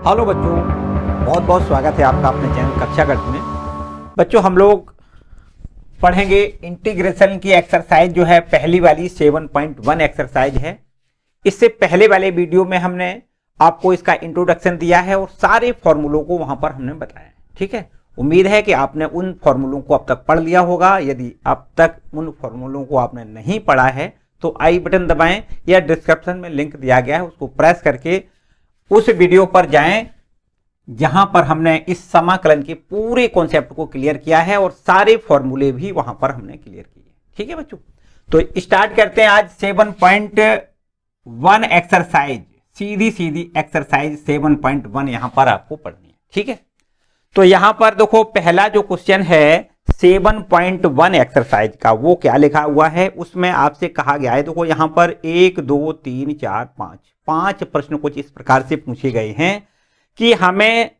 Hello बच्चों, बहुत बहुत स्वागत है आपका अपने चैनल कक्षा गणित में। बच्चों हम लोग पढ़ेंगे इंटीग्रेशन की एक्सरसाइज जो है पहली वाली 7.1 एक्सरसाइज है। इससे पहले वाले वीडियो में हमने आपको इसका इंट्रोडक्शन दिया है और सारे फॉर्मूलों को वहां पर हमने बताया है। ठीक है, उम्मीद है कि आपने उन फॉर्मूलों को अब तक पढ़ लिया होगा। यदि अब तक उन फॉर्मूलों को आपने नहीं पढ़ा है तो आई बटन दबाएं या डिस्क्रिप्शन में लिंक दिया गया है, उसको प्रेस करके उस वीडियो पर जाएं जहां पर हमने इस समाकलन के पूरे कॉन्सेप्ट को क्लियर किया है और सारे फॉर्मूले भी वहां पर हमने क्लियर किए। ठीक है बच्चों, तो स्टार्ट करते हैं आज 7.1 एक्सरसाइज। सीधी सीधी एक्सरसाइज 7.1 यहां पर आपको पढ़नी है। ठीक है, तो यहां पर देखो पहला जो क्वेश्चन है 7.1 एक्सरसाइज का, वो क्या लिखा हुआ है उसमें आपसे कहा गया है। देखो यहां पर 1 2 3 4 5 प्रश्न कुछ इस प्रकार से पूछे गए हैं कि हमें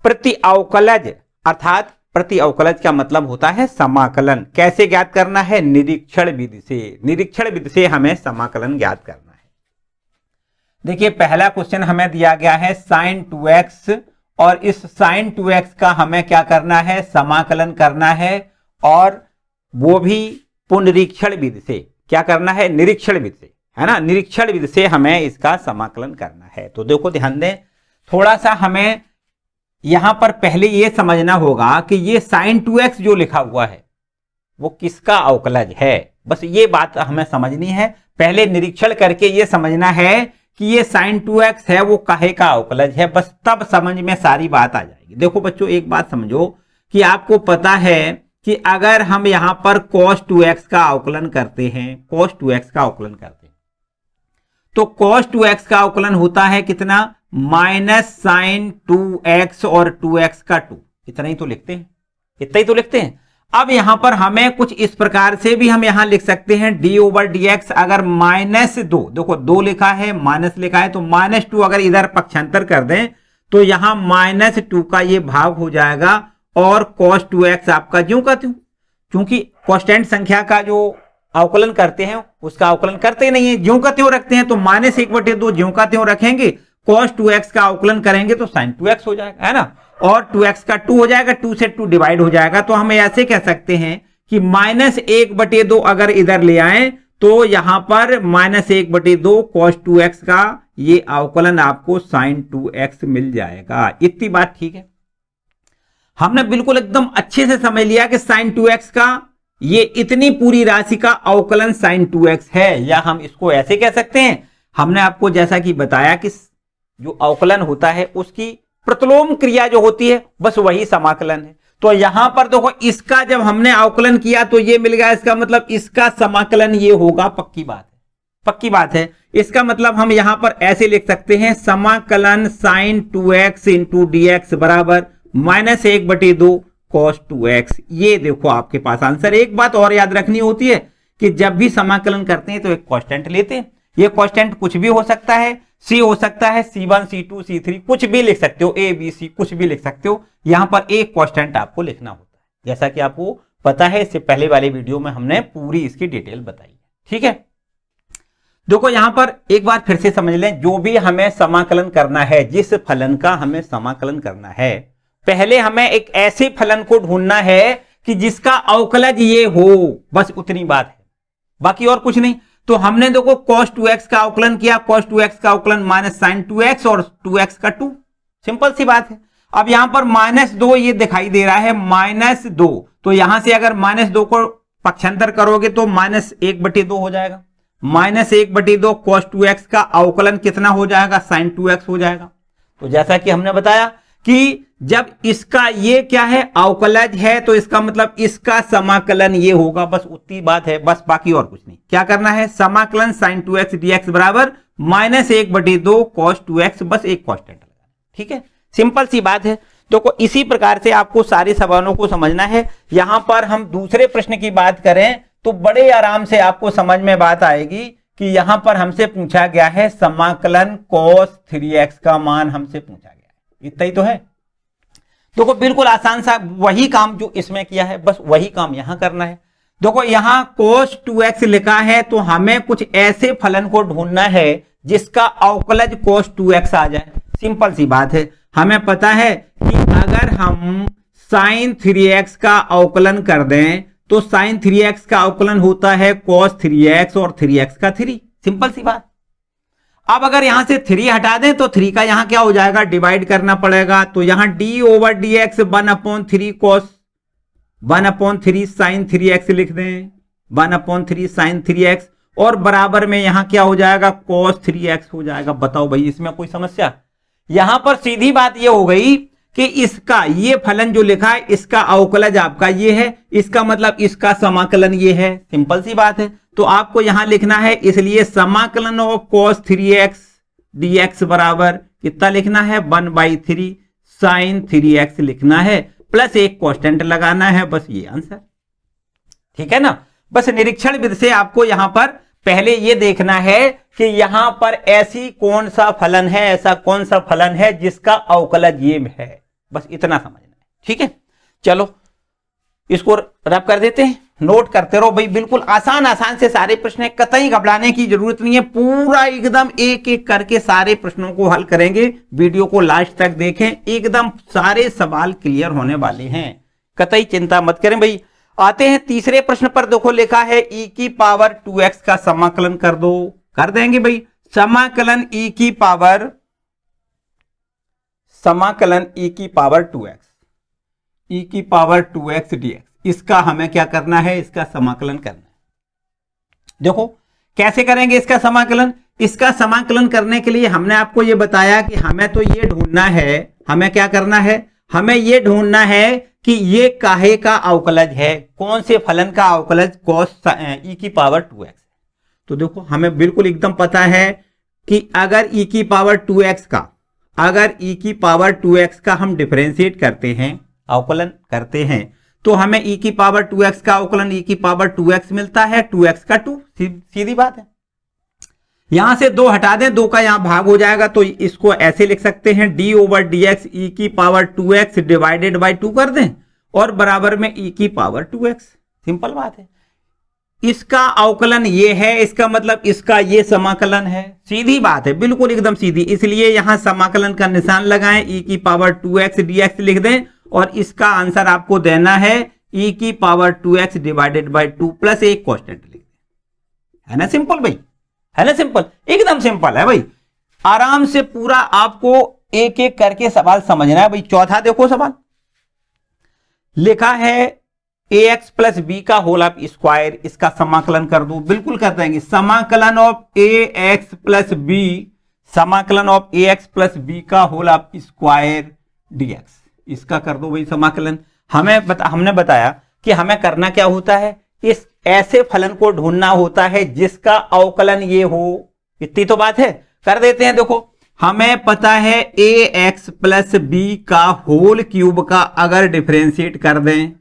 प्रति अवकलज, अर्थात प्रति अवकलज का मतलब होता है समाकलन, कैसे ज्ञात करना है? निरीक्षण विधि से। निरीक्षण विधि से हमें समाकलन ज्ञात करना है। देखिए पहला क्वेश्चन हमें दिया गया है sin 2x और इस sin 2x का हमें क्या करना है? समाकलन करना है और वो भी पुनरीक्षण विधि से। क्या करना है? निरीक्षण विधि से, है ना। निरीक्षण विधि से हमें इसका समाकलन करना है। तो देखो ध्यान दें, थोड़ा सा हमें यहां पर पहले यह समझना होगा कि ये sin 2x जो लिखा हुआ है वो किसका अवकलज है। बस ये बात हमें समझनी है। पहले निरीक्षण करके ये समझना है कि ये sin 2x है वो काहे का अवकलज है, बस तब समझ में सारी बात आ जाएगी। देखो बच्चों एक बात समझो कि आपको पता है कि अगर हम यहां पर cos 2x का अवकलन करते हैं, cos 2x का अवकलन करते हैं तो cos 2x का अवकलन होता है कितना? माइनस sin 2x और 2x का 2। इतना ही तो लिखते हैं, इतना ही तो लिखते हैं। अब यहां पर हमें कुछ इस प्रकार से भी हम यहां लिख सकते हैं d/dx। अगर -2, देखो 2 लिखा है माइनस लिखा है तो -2 अगर इधर पक्षांतर कर दें तो यहां -2 का ये भाग हो जाएगा और cos 2x आपका ज्यों का त्यों, क्योंकि कांस्टेंट संख्या का जो अवकलन करते हैं उसका अवकलन करते नहीं है, ज्यों का त्यों रखते हैं। तो -1/2 ज्यों का त्यों रखेंगे, cos 2x का अवकलन करेंगे तो sin 2x हो जाएगा, है ना। और 2x का 2 हो जाएगा, 2 से 2 डिवाइड हो जाएगा। तो हम ऐसे कह सकते हैं कि -1/2 अगर इधर ले आए तो यहां पर -1/2 cos 2x का ये अवकलन आपको sin 2x मिल जाएगा। इतनी बात ठीक है। हमने बिल्कुल एकदम अच्छे से समझ लिया कि sin 2x का ये इतनी पूरी राशि का अवकलन sin 2x है, या हम इसको ऐसे कह सकते हैं, हमने आपको जैसा कि बताया कि जो अवकलन होता है उसकी प्रतिलोम क्रिया जो होती है बस वही समाकलन है। तो यहां पर देखो इसका जब हमने अवकलन किया तो ये मिल गया, इसका मतलब इसका समाकलन ये होगा। पक्की बात है, पक्की बात है। इसका मतलब हम यहां पर ऐसे लिख सकते हैं, समाकलन sin 2x इंटू dx बराबर -1/2 cos 2x। ये देखो आपके पास आंसर। एक बात और याद रखनी होती है कि जब भी समाकलन करते हैं तो एक कांस्टेंट लेते हैं। ये कांस्टेंट कुछ भी हो सकता है, c हो सकता है, c1 c2 c3 कुछ भी लिख सकते हो, a b c कुछ भी लिख सकते हो। यहां पर एक कांस्टेंट आपको लिखना होता है, जैसा कि आपको पता है। इससे पहले वाले वीडियो में हमने पूरी इसकी डिटेल बताई है। ठीक है, देखो यहां पर एक बार फिर से समझ लें, जो भी हमें समाकलन करना है, जिस फलन का हमें समाकलन करना है, पहले हमें एक ऐसे फलन को ढूंढना है कि जिसका अवकलज ये हो, बस उतनी बात है, बाकी और कुछ नहीं। तो हमने देखो cos 2x का अवकलन किया, cos 2x का अवकलन -sin 2x और 2x का 2, सिंपल सी बात है। अब यहां पर -2 ये दिखाई दे रहा है, -2, तो यहां से अगर -2 को पक्षांतर करोगे तो -1/2 हो जाएगा। -1/2 cos 2x का अवकलन कितना हो जाएगा? sin 2x हो जाएगा। तो जैसा कि हमने बताया कि जब इसका ये क्या है, अवकलज है, तो इसका मतलब इसका समाकलन ये होगा, बस उतनी बात है, बस बाकी और कुछ नहीं। क्या करना है? समाकलन sin 2x dx बराबर -1/2 cos 2x, बस एक कांस्टेंट लगाना। ठीक है, सिंपल सी बात है। तो इसी प्रकार से आपको सारे सवालों को समझना है। यहां पर हम दूसरे प्रश्न की बात करें तो बड़े आराम से आपको समझ में बात आएगी कि यहां पर हमसे पूछा गया है समाकलन cos 3x का मान हमसे पूछा गया है। इतना ही तो है। देखो बिल्कुल आसान सा वही काम जो इसमें किया है, बस वही काम यहां करना है। देखो यहां cos 2x लिखा है तो हमें कुछ ऐसे फलन को ढूंढना है जिसका अवकलज cos 2x आ जाए। सिंपल सी बात है। हमें पता है कि अगर हम साइन 3x का अवकलन कर दें तो साइन 3x का अवकलन होता है cos 3x और 3x का 3। सिंपल सी बात। अब अगर यहां से 3 हटा दें तो 3 का यहां क्या हो जाएगा, डिवाइड करना पड़ेगा। तो यहां d/dx 1/3 cos 1/3 sin 3x लिख दें, 1/3 sin 3x, और बराबर में यहां क्या हो जाएगा, cos 3x हो जाएगा। बताओ भाई इसमें कोई समस्या? यहां पर सीधी बात यह हो गई कि इसका ये फलन जो लिखा है इसका अवकलज आपका ये है, इसका मतलब इसका समाकलन ये है। सिंपल सी बात है। तो आपको यहां लिखना है, इसलिए समाकलन ऑफ cos 3x dx बराबर कितना लिखना है, 1/3 sin 3x लिखना है, प्लस एक कांस्टेंट लगाना है। बस ये आंसर। ठीक है ना। बस निरीक्षण विधि से आपको यहां पर पहले ये देखना है कि यहां पर ऐसी कौन सा फलन है, ऐसा कौन सा फलन है जिसका अवकलज ये है। बस इतना समझना है। ठीक है, चलो इसको रब कर देते हैं, नोट करते रहो भाई। बिल्कुल आसान आसान से सारे प्रश्न, कतई घबराने की जरूरत नहीं है। पूरा एकदम एक एक करके सारे प्रश्नों को हल करेंगे। वीडियो को लास्ट तक देखें, एकदम सारे सवाल क्लियर होने वाले हैं, कतई चिंता मत करें भाई। आते हैं तीसरे प्रश्न पर। देखो लिखा है e की पावर 2x का समाकलन कर दो। कर देंगे भाई। समाकलन e की पावर 2x, e की पावर 2x dx, इसका हमें क्या करना है, इसका समाकलन करना है। देखो कैसे करेंगे इसका समाकलन। इसका समाकलन करने के लिए हमने आपको यह बताया कि हमें तो ये ढूंढना है, हमें क्या करना है, हमें यह ढूंढना है कि ये काहे का अवकलज है, कौन से फलन का अवकलज cos e की पावर 2x। तो देखो हमें बिल्कुल एकदम पता है कि अगर e की पावर 2x का, अगर e की पावर 2x का हम डिफरेंशिएट करते हैं, अवकलन करते हैं, तो हमें e की पावर 2x का अवकलन e की पावर 2x मिलता है, 2x का 2। सीधी बात है। यहां से 2 हटा दें, 2 का यहां भाग हो जाएगा, तो इसको ऐसे लिख सकते हैं d/dx e की पावर 2x डिवाइडेड बाय 2 कर दें और बराबर में e की पावर 2x। सिंपल बात है। इसका अवकलन ये है, इसका मतलब इसका ये समाकलन है। सीधी बात है, बिल्कुल एकदम सीधी। इसलिए यहां समाकलन का निशान लगाएं, e की पावर 2x dx लिख दें और इसका आंसर आपको देना है e की power 2x divided by 2 plus एक कांस्टेंट लिख दें। है ना सिंपल भाई, है ना सिंपल, एकदम सिंपल है भाई। आराम से पूरा आपको एक एक करके सवाल समझना है भाई। चौथा देखो सवाल लिखा है ax प्लस बी का होल ऑफ स्क्वायर, इसका समाकलन कर दो। बिल्कुल कर देंगे। समाकलन ऑफ ax प्लस बी, समाकलन ऑफ ax प्लस बी का होल ऑफ स्क्वायर dx, इसका कर दो भाई समाकलन। हमने बताया कि हमें करना क्या होता है, इस ऐसे फलन को ढूंढना होता है जिसका अवकलन ये हो। इतनी तो बात है, कर देते हैं। देखो हमें पता है ax प्लस बी का होल क्यूब का अगर डिफरेंशिएट कर दें,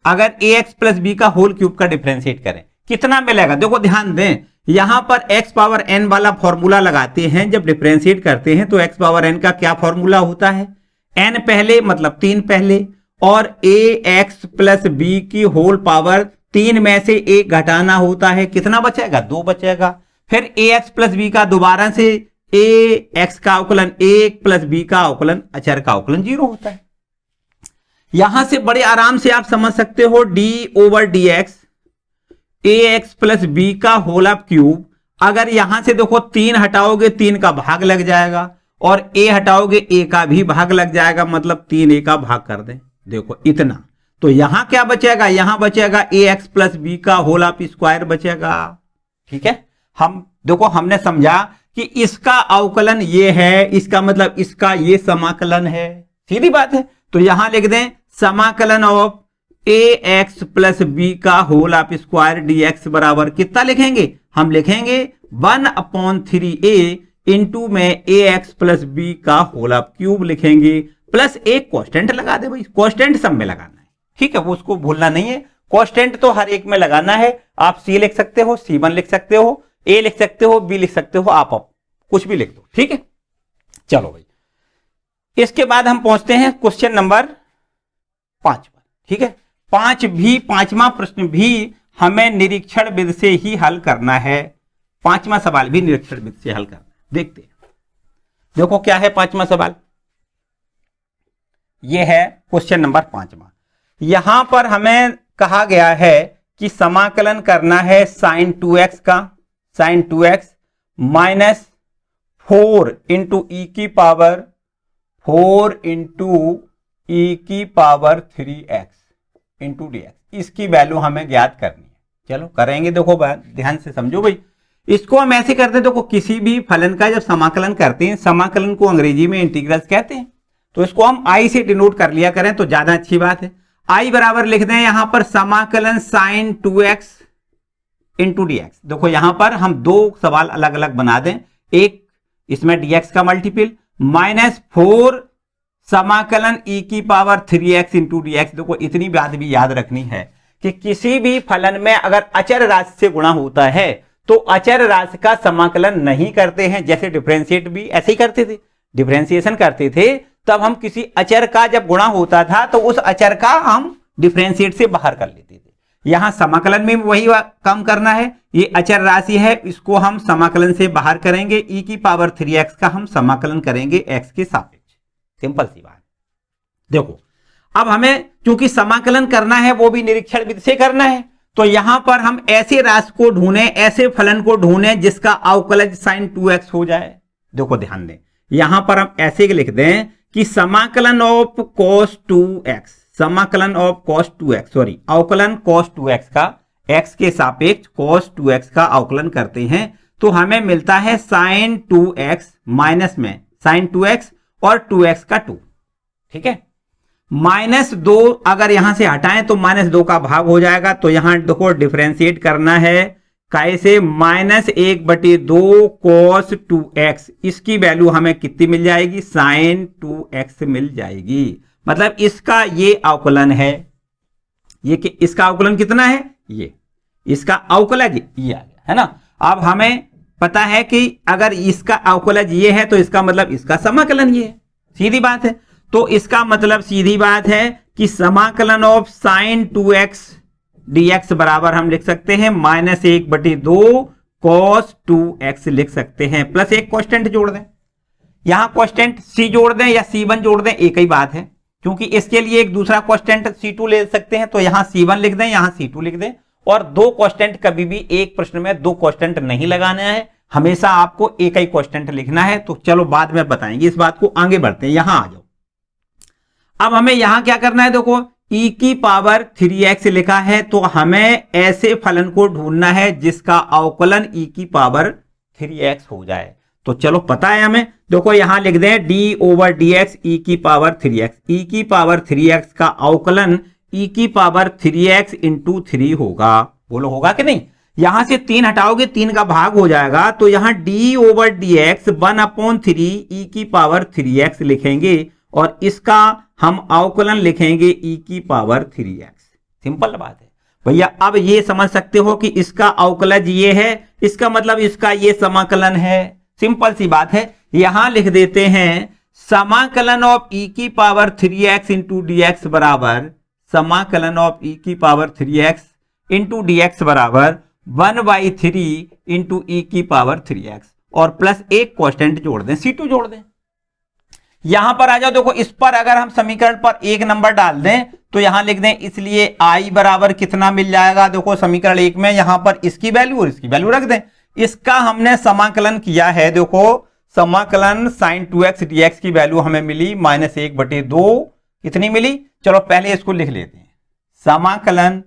अगर ax प्लस बी का होल क्यूब का डिफरेंशिएट करें कितना मिलेगा। देखो ध्यान दें, यहां पर x पावर n वाला फॉर्मूला लगाते हैं जब डिफरेंशिएट करते हैं, तो x पावर n का क्या फॉर्मूला होता है, n पहले मतलब 3 पहले, और ax प्लस बी की होल पावर 3 में से 1 घटाना होता है, कितना बचेगा, 2 बचेगा। फिर ax प्लस बी का दोबारा से ax का अवकलन 1 प्लस बी का अवकलन, अचर का अवकलन 0 होता है। यहां से बड़े आराम से आप समझ सकते हो d/dx ax प्लस बी का होल ऑफ क्यूब। अगर यहां से देखो 3 हटाओगे 3 का भाग लग जाएगा, और a हटाओगे a का भी भाग लग जाएगा, मतलब 3a का भाग कर दें। देखो इतना, तो यहां क्या बचेगा, यहां बचेगा ax प्लस बी का होल ऑफ स्क्वायर बचेगा। ठीक है, हम देखो हमने समझा कि इसका अवकलन ये है, इसका मतलब इसका ये समाकलन है। सीधी बात है। तो यहां लिख दें समाकलन ऑफ ax प्लस बी का होल ऑफ स्क्वायर dx बराबर कितना लिखेंगे, हम लिखेंगे 1/3a इंटू में ax प्लस बी का होल ऑफ क्यूब लिखेंगे, प्लस एक कांस्टेंट लगा दे भाई। कांस्टेंट सब में लगाना है, ठीक है, वो उसको भूलना नहीं है। कांस्टेंट तो हर एक में लगाना है। आप c लिख सकते हो, c1 लिख सकते हो, a लिख सकते हो, b लिख सकते हो, आप कुछ भी लिख दो। ठीक है, चलो भाई इसके बाद हम पहुंचते हैं क्वेश्चन नंबर 5 पर। ठीक है, 5वां प्रश्न भी हमें निरीक्षण विधि से ही हल करना है। 5वां सवाल भी निरीक्षण विधि से हल करना है। देखते हैं, देखो क्या है 5वां सवाल। ये है क्वेश्चन नंबर 5वां। यहां पर हमें कहा गया है कि समाकलन करना है साइन 2x का, साइन 2x माइनस 4 इंटू ई की पावर 4 इंटू ई की power 3x into d x. इसकी वैल्यू हमें ज्ञात करनी है। चलो करेंगे, देखो ध्यान से समझो भाई। इसको हम ऐसे करते हैं, देखो किसी भी फलन का जब समाकलन करते हैं, समाकलन को अंग्रेजी में इंटीग्रल्स कहते हैं, तो इसको हम आई से डिनोट कर लिया करें तो ज्यादा अच्छी बात है। आई बराबर लिख दें यहां पर समाकलन sign 2x into d x. देखो यहां पर हम दो सवाल अलग अलग बना दें, एक इसमें dx का मल्टीपल माइनस 4 समाकलन e की power 3x into d x. देखो इतनी बात भी याद रखनी है कि किसी भी फलन में अगर अचर राशि से गुणा होता है तो अचर राशि का समाकलन नहीं करते हैं। जैसे डिफरेंशिएट भी ऐसे ही करते थे, डिफरेंशिएशन करते थे, तब हम किसी अचर का जब गुणा होता था तो उस अचर का हम डिफरेंशिएट से बाहर कर लेते थे। यहां समाकलन में वही काम करना है। ये अचर राशि है, इसको हम समाकलन से बाहर करेंगे, e की पावर 3x का हम समाकलन करेंगे x के सापेक्ष। सिंपल सी बात। देखो अब हमें क्योंकि समाकलन करना है वो भी निरीक्षण विधि से करना है, तो यहां पर हम ऐसे राशि को ढूंढें, ऐसे फलन को ढूंढें जिसका अवकलज साइन 2x हो जाए। देखो ध्यान दें, यहां पर हम ऐसे लिख दें कि समाकलन ऑफ cos 2x, समाकलन ऑफ cos 2x, सॉरी अवकलन cos 2x का x के सापेक्ष cos 2x का अवकलन करते हैं तो हमें मिलता है साइन 2x माइनस में साइन 2x और 2x का 2। ठीक है, माइनस 2 अगर यहां से हटाएं तो माइनस 2 का भाग हो जाएगा, तो यहां देखो डिफरेंशिएट करना है कैसे, माइनस 1/2 cos 2x। इसकी वैल्यू हमें कितनी मिल जाएगी, साइन 2x मिल जाएगी। मतलब इसका ये अवकलन है, ये कि इसका अवकलन कितना है, ये इसका अवकलज ये आ गया है ना। अब हमें पता है कि अगर इसका अवकलज ये है तो इसका मतलब इसका समाकलन ये है, सीधी बात है। तो इसका मतलब सीधी बात है कि समाकलन ऑफ साइन 2x dx बराबर हम लिख सकते हैं माइनस 1/2 cos 2x लिख सकते हैं, प्लस एक कांस्टेंट जोड़ दें। यहां कांस्टेंट c जोड़ दें या c1 जोड़ दें, एक ही बात है, क्योंकि इसके लिए एक दूसरा कांस्टेंट c2 ले सकते हैं, तो यहां c1 लिख दें, यहां c2 लिख दें। और दो कांस्टेंट कभी भी एक प्रश्न में दो कांस्टेंट नहीं लगाना है, हमेशा आपको एक ही कांस्टेंट लिखना है। तो चलो बाद में बताएंगे इस बात को, आगे बढ़ते हैं। यहां आ जाओ, अब हमें यहां क्या करना है, देखो e की पावर 3x लिखा है, तो हमें ऐसे फलन को ढूंढना है जिसका अवकलन e की पावर 3x हो जाए। तो चलो पता है हमें, देखो यहां लिख दें d/dx e की पावर 3x। e की पावर 3x का अवकलन e की पावर 3x इंटू 3 होगा। बोलो होगा कि नहीं। यहां से 3 हटाओगे 3 का भाग हो जाएगा, तो यहां d/dx 1/3 e की पावर 3x लिखेंगे और इसका हम अवकलन लिखेंगे e की पावर 3x। सिंपल बात है भैया। अब ये समझ सकते हो कि इसका अवकलज ये है, इसका मतलब इसका ये समाकलन है। सिंपल सी बात है। यहां लिख देते हैं समाकलन ऑफ e की पावर 3x इंटू dx बराबर, समाकलन ऑफ e की पावर 3x इंटू dx बराबर 1/3 इंटू e की पावर 3x और प्लस एक कांस्टेंट जोड़ दें, c2 जोड़ दें। यहां पर आ जाओ, देखो इस पर अगर हम समीकरण पर एक नंबर डाल दें तो यहां लिख दें, इसलिए i बराबर कितना मिल जाएगा, देखो समीकरण 1 में यहां पर इसकी वैल्यू और इसकी वैल्यू रख दें। इसका हमने समाकलन किया है, देखो समाकलन साइन 2x dx की वैल्यू हमें मिली माइनस 1/2, कितनी मिली, चलो पहले इसको लिख लेते हैं। समाकलन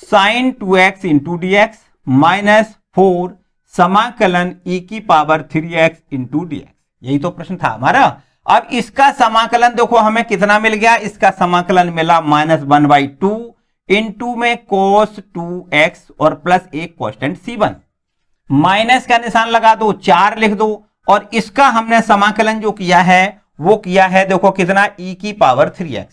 sign 2x into dx minus 4 समाकलन e की पावर 3x इंटू dx। यही तो प्रश्न था हमारा। अब इसका समाकलन देखो हमें कितना मिल गया, इसका समाकलन मिला माइनस 1/2 इंटू में cos 2x और प्लस एक कांस्टेंट c1। माइनस का निशान लगा दो, 4 लिख दो, और इसका हमने समाकलन जो किया है वो किया है देखो कितना, e की पावर 3x।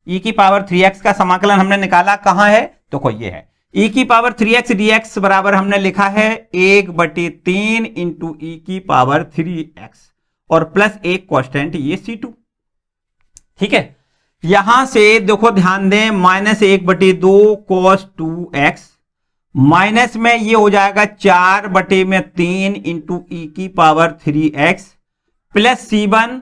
e की पावर 3x का समाकलन हमने निकाला, कहां है, देखो ये है e की पावर 3x dx बराबर हमने लिखा है 1/3 इंटू e की पावर 3x और प्लस एक कांस्टेंट ये c2। ठीक है, यहां से देखो ध्यान दें, माइनस 1/2 cos 2x माइनस में ये हो जाएगा 4/3 इंटू e की power 3x plus c1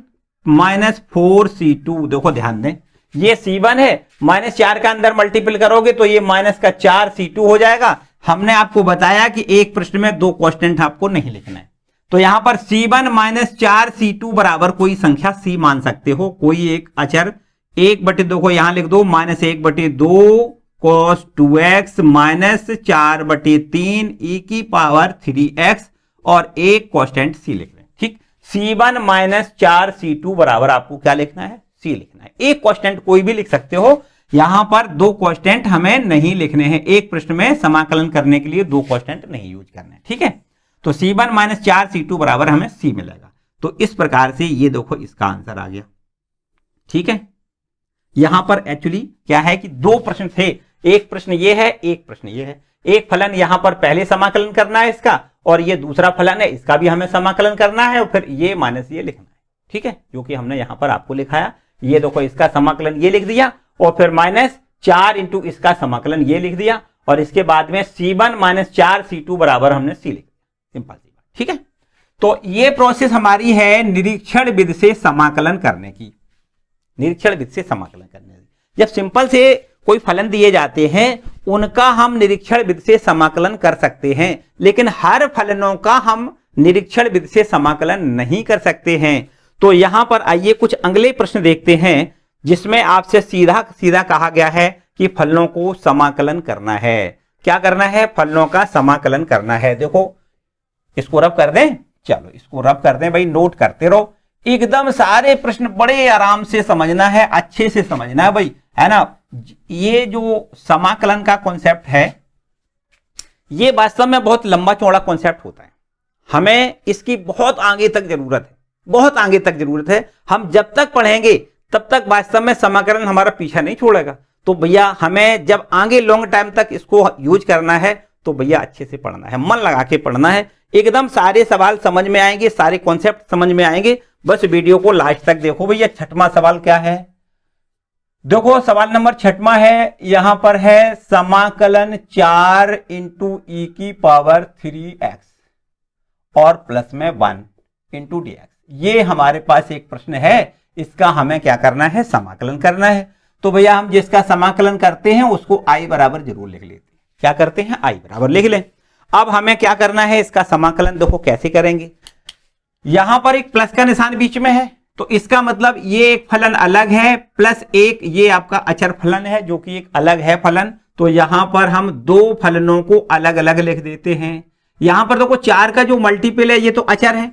-4c2। देखो ध्यान दें, ये C1 है, -4 का अंदर मल्टीपल करोगे तो ये माइनस का 4c2 हो जाएगा। हमने आपको बताया कि एक प्रश्न में दो कांस्टेंट आपको नहीं लिखना है, तो यहां पर C1 -4c2 बराबर कोई संख्या C मान सकते हो, कोई एक अचर। 1/2 को यहां लिख दो, -1/2 cos 2x -4/3 e⁻3x और एक कांस्टेंट C लिख रहे हैं। ठीक, C1 -4c2 बराबर आपको क्या लिखना है? C लिखना है। एक कांस्टेंट कोई भी लिख सकते हो, यहां पर दो कांस्टेंट हमें नहीं लिखने हैं। एक प्रश्न में समाकलन करने के लिए दो कांस्टेंट नहीं यूज करने हैं। ठीक है, तो C1 -4c2 बराबर हमें C मिलेगा। तो इस प्रकार से ये देखो इसका आंसर आ गया। ठीक है, यहां पर एक्चुअली क्या है कि दो प्रश्न थे, एक प्रश्न ये है, एक प्रश्न ये है। एक फलन यहां पर पहले समाकलन करना है इसका, और ये दूसरा फलन है, इसका भी हमें समाकलन करना है, और फिर ये माइनस ये लिखना है। ठीक है, जो कि हमने यहां पर आपको लिखाया। ये देखो इसका समाकलन ये लिख दिया, और फिर -4 इंटू इसका समाकलन ये लिख दिया, और इसके बाद में C1 -4c2 बराबर हमने C लिख दिया। सिंपल सी बात। ठीक है, तो ये प्रोसेस हमारी है निरीक्षण विधि से समाकलन करने की। निरीक्षण विधि से समाकलन करने की, जब सिंपल से कोई फलन दिए जाते हैं उनका हम निरीक्षण विधि से समाकलन कर सकते हैं, लेकिन हर फलनों का हम निरीक्षण विधि से समाकलन नहीं कर सकते हैं। तो यहां पर आइए कुछ अगले प्रश्न देखते हैं, जिसमें आपसे सीधा सीधा कहा गया है कि फलनों को समाकलन करना है। क्या करना है? फलनों का समाकलन करना है। देखो इसको रब कर दें, चलो इसको रब कर दें भाई, नोट करते रहो। एकदम सारे प्रश्न बड़े आराम से समझना है, अच्छे से समझना है भाई, है ना। ये जो समाकलन का कॉन्सेप्ट है, ये वास्तव में बहुत लंबा चौड़ा कॉन्सेप्ट होता है। हमें इसकी बहुत आगे तक जरूरत है, बहुत आगे तक जरूरत है। हम जब तक पढ़ेंगे तब तक वास्तव में समाकलन हमारा पीछा नहीं छोड़ेगा। तो भैया हमें जब आगे लॉन्ग टाइम तक इसको यूज करना है तो भैया अच्छे से पढ़ना है, मन लगा के पढ़ना है। एकदम सारे सवाल समझ में आएंगे, सारे कॉन्सेप्ट समझ में आएंगे। बस वीडियो को लास्ट तक देखो। भैया छठवां सवाल क्या है? देखो सवाल नंबर 6वां है, यहां पर है समाकलन 4 इंटू e⁻3x और प्लस में 1 इंटू dx। ये हमारे पास एक प्रश्न है, इसका हमें क्या करना है? समाकलन करना है। तो भैया हम जिसका समाकलन करते हैं उसको i बराबर जरूर लिख लेते हैं। क्या करते हैं? i बराबर लिख लें। अब हमें क्या करना है? इसका समाकलन देखो कैसे करेंगे। यहां पर एक प्लस का निशान बीच में है, तो इसका मतलब ये एक फलन अलग है, प्लस एक ये आपका अचर फलन है जो कि एक अलग है फलन। तो यहां पर हम दो फलनों को अलग अलग लिख देते हैं। यहां पर देखो 4 का जो मल्टीपल है ये तो अचर है,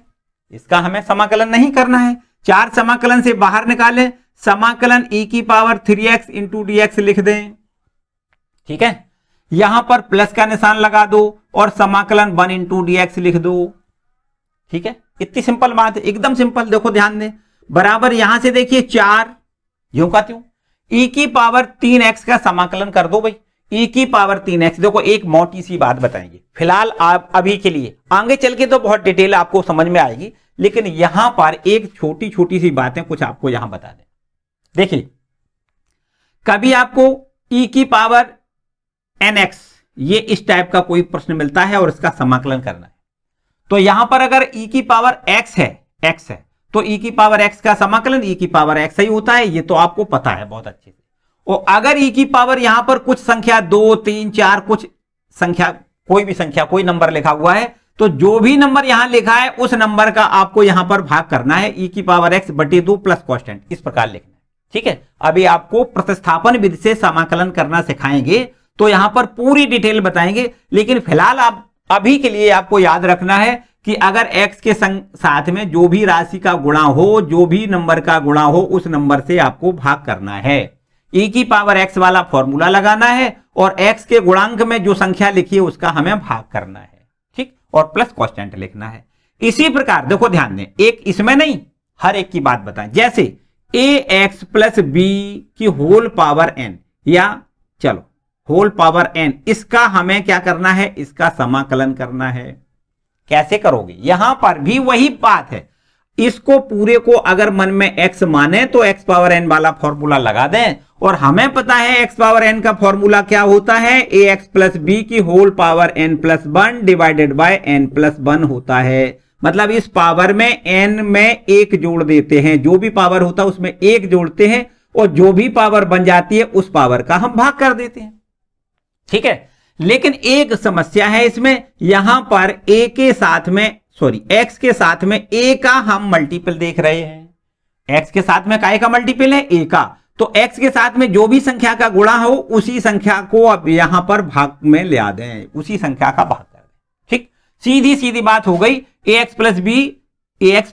इसका हमें समाकलन नहीं करना है। 4 समाकलन से बाहर निकालें, समाकलन e⁻3x इंटू dx लिख दें। ठीक है, यहां पर प्लस का निशान लगा दो और समाकलन 1 इंटू dx लिख दो। ठीक है, इतनी सिंपल बात है, एकदम सिंपल। देखो ध्यान दें, बराबर यहां से देखिए 4 यूं का त्यों, e⁻3x का समाकलन कर दो भाई। e⁻3x, देखो एक मोटी सी बात बताएंगे फिलहाल आप अभी के लिए, आगे चल के तो बहुत डिटेल आपको समझ में आएगी, लेकिन यहां पर एक छोटी छोटी सी बातें कुछ आपको यहां बता दें। देखिए कभी आपको e⁻nx ये इस टाइप का कोई प्रश्न मिलता है और इसका समाकलन करना है, तो यहां पर अगर e⁻x है, x है, तो e⁻x का समाकलन e⁻x ही होता है, ये तो आपको पता है बहुत अच्छे से। और अगर e⁻ यहां पर कुछ संख्या 2, 3, 4 कुछ संख्या, कोई भी संख्या, कोई नंबर लिखा हुआ है, तो जो भी नंबर यहां लिखा है उस नंबर का आपको यहां पर भाग करना है e⁻x/2 प्लस कांस्टेंट, इस प्रकार लिखना है। ठीक है, अभी आपको प्रतिस्थापन विधि से समाकलन करना सिखाएंगे, तो यहां पर पूरी डिटेल बताएंगे। लेकिन फिलहाल आप अभी के लिए आपको याद रखना है कि अगर x के साथ में जो भी राशि का गुणा हो, जो भी नंबर का गुणा हो, उस नंबर से आपको भाग करना है। e⁻x वाला फॉर्मूला लगाना है और x के गुणांक में जो संख्या लिखी है उसका हमें भाग करना है। ठीक, और प्लस कांस्टेंट लिखना है। इसी प्रकार देखो ध्यान दें, एक इसमें नहीं, हर एक की बात बताएं। जैसे ax प्लस b की होल पावर n, या चलो होल पावर n, इसका हमें क्या करना है? इसका समाकलन करना है। कैसे करोगे? यहां पर भी वही बात है, इसको पूरे को अगर मन में x माने तो x पावर n वाला फॉर्मूला लगा दें, और हमें पता है x पावर n का फॉर्मूला क्या होता है? ax प्लस b की whole power n plus 1 divided by n plus 1 होता है। मतलब इस पावर में n में 1 जोड़ देते हैं, जो भी पावर होता है उसमें 1 जोड़ते हैं और जो भी पावर बन जाती है उस पावर का हम भाग कर देते हैं। ठीक है, लेकिन एक समस्या है इसमें, यहां पर a के साथ में x के साथ में a का हम मल्टीपल देख रहे हैं। x के साथ में काय का मल्टीपल है? a का। तो x के साथ में जो भी संख्या का गुणा हो उसी संख्या को अब यहां पर भाग में ले आ दें, उसी संख्या का भाग कर दें। ठीक, सीधी सीधी बात हो गई। ax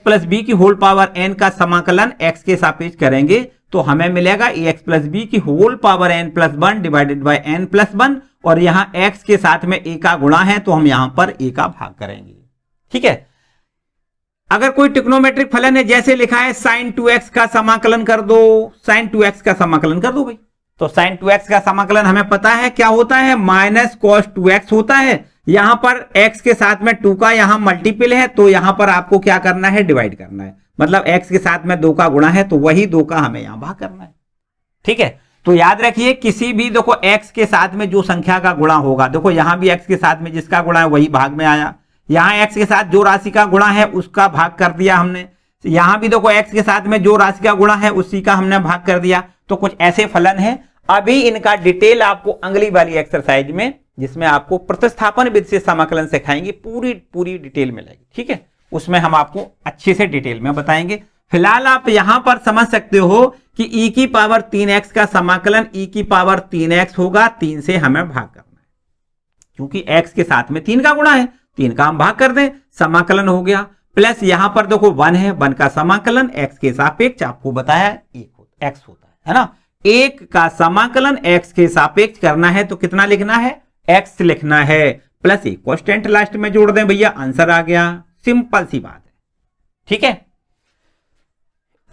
प्लस बी की होल पावर n का समाकलन x के सापेक्ष करेंगे तो हमें मिलेगा ax प्लस बी की whole power n plus 1 divided by n plus 1, और यहां x के साथ में a का गुणा है तो हम यहां पर a का भाग करेंगे। ठीक है, अगर कोई ट्रिग्नोमेट्रिक फलन है, जैसे लिखा है sin 2x का समाकलन कर दो, sin 2x का समाकलन कर दो भाई, तो sin 2x का समाकलन हमें पता है क्या होता है, माइनस cos 2x होता है। यहां पर x के साथ में 2 का यहां मल्टीपल है तो यहां पर आपको क्या करना है, डिवाइड करना है, मतलब x के साथ में 2 का गुणा है तो वही 2 का हमें यहां भाग करना है। ठीक है, तो याद रखिए किसी भी देखो x के साथ में जो संख्या का गुणा होगा, देखो यहां भी x के साथ में जिसका गुणा है वही भाग में आया, यहां x के साथ जो राशि का गुणा है उसका भाग कर दिया हमने, यहां भी देखो x के साथ में जो राशि का गुणा है उसी का हमने भाग कर दिया। तो कुछ ऐसे फलन है, अभी इनका डिटेल आपको अगली वाली एक्सरसाइज में, जिसमें आपको प्रतिस्थापन विधि से समाकलन सिखाएंगे, पूरी डिटेल मिलेगी। ठीक है, उसमें हम आपको अच्छे से डिटेल में बताएंगे। फिलहाल आप यहां पर समझ सकते हो कि e की पावर 3x का समाकलन e की पावर 3x होगा, 3 से हमें भाग करना है, क्योंकि x के साथ में 3 का गुणा है, 3 का हम भाग कर दें, समाकलन हो गया। प्लस यहां पर देखो 1 है, 1 का समाकलन x के सापेक्ष आपको बताया x होता है ना, 1 का समाकलन x के सापेक्ष करना है तो कितना लिखना है, x लिखना है, प्लस एक कांस्टेंट लास्ट में जोड़ दें भैया, आंसर आ गया। सिंपल सी बात है। ठीक है,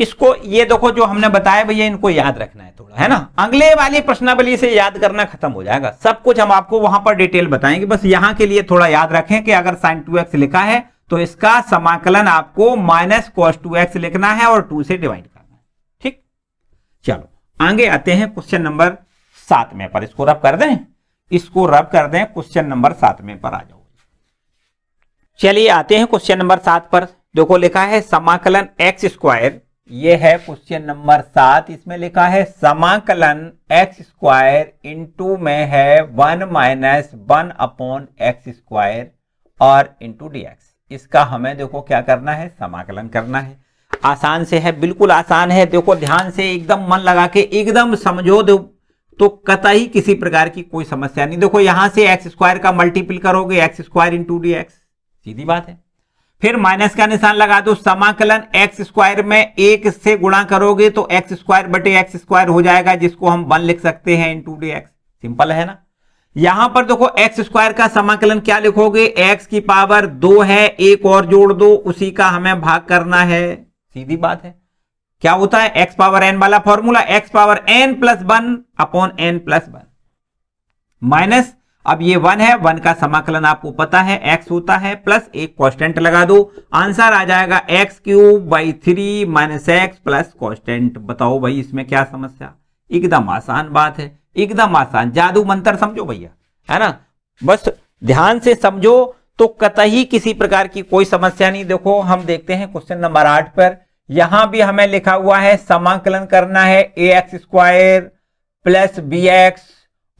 इसको ये देखो जो हमने बताया भैया, इनको याद रखना है थोड़ा, है ना, अगले वाली प्रश्नावली से याद करना खत्म हो जाएगा, सब कुछ हम आपको वहां पर डिटेल बताएंगे। बस यहां के लिए थोड़ा याद रखें कि अगर sin 2x लिखा है तो इसका समाकलन आपको माइनस cos 2x लिखना है और 2 से डिवाइड करना है। ठीक, चलो आगे आते हैं क्वेश्चन नंबर 7 में पर, इसको रब कर दें, इसको रब कर दें, क्वेश्चन नंबर 7 में पर आ जाओ। चलिए आते हैं क्वेश्चन नंबर 7 पर। देखो लिखा है समाकलन x स्क्वायर, ये है क्वेश्चन नंबर 7, इसमें लिखा है समाकलन x स्क्वायर इंटू में है 1 माइनस 1 अपॉन एक्स स्क्वायर और इंटू dx। इसका हमें देखो क्या करना है, समाकलन करना है। आसान से है, बिल्कुल आसान है, देखो ध्यान से एकदम मन लगा के एकदम समझो तो कतई किसी प्रकार की कोई समस्या नहीं। देखो यहां से एक्स स्क्वायर का मल्टीपल करोगे, एक्स स्क्वायर इंटू dx, सीधी बात है। फिर माइनस का निशान लगा दो, समाकलन एक्स स्क्वायर में 1 से गुणा करोगे तो एक्स स्क्वायर बटे एक्स स्क्वायर हो जाएगा, जिसको हम 1 लिख सकते हैं इंटू dx। सिंपल है ना। यहां पर देखो एक्स स्क्वायर का समाकलन क्या लिखोगे, एक्स की पावर 2 है, एक और जोड़ दो, उसी का हमें भाग करना है, सीधी बात है। क्या होता है एक्स पावर एन वाला formula, x power n plus 1 upon n plus 1 minus, अब ये 1 है, 1 का समाकलन आपको पता है x होता है, प्लस एक कांस्टेंट लगा दो, आंसर आ जाएगा x cube by 3 minus x plus constant. बताओ भाई इसमें क्या समस्या, एकदम आसान बात है, एकदम आसान, जादू मंत्र समझो भैया, है ना, बस ध्यान से समझो तो कतई किसी प्रकार की कोई समस्या नहीं। देखो हम देखते हैं क्वेश्चन नंबर 8 पर, यहां भी हमें लिखा हुआ है समाकलन करना है a x square plus b x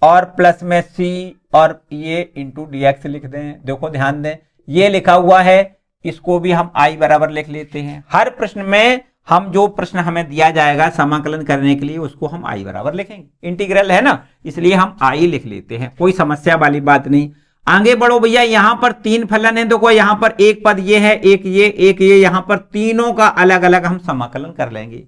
और प्लस में सी और ये इंटू dx लिख दें। देखो ध्यान दें, ये लिखा हुआ है, इसको भी हम i बराबर लिख लेते हैं। हर प्रश्न में हम जो प्रश्न हमें दिया जाएगा समाकलन करने के लिए उसको हम i बराबर लिखेंगे, इंटीग्रल है ना, इसलिए हम i लिख लेते हैं, कोई समस्या वाली बात नहीं। आगे बढ़ो भैया, यहां पर 3 फलन है, देखो यहां पर एक पद ये है, एक ये, यहां पर तीनों का अलग अलग हम समाकलन कर लेंगे।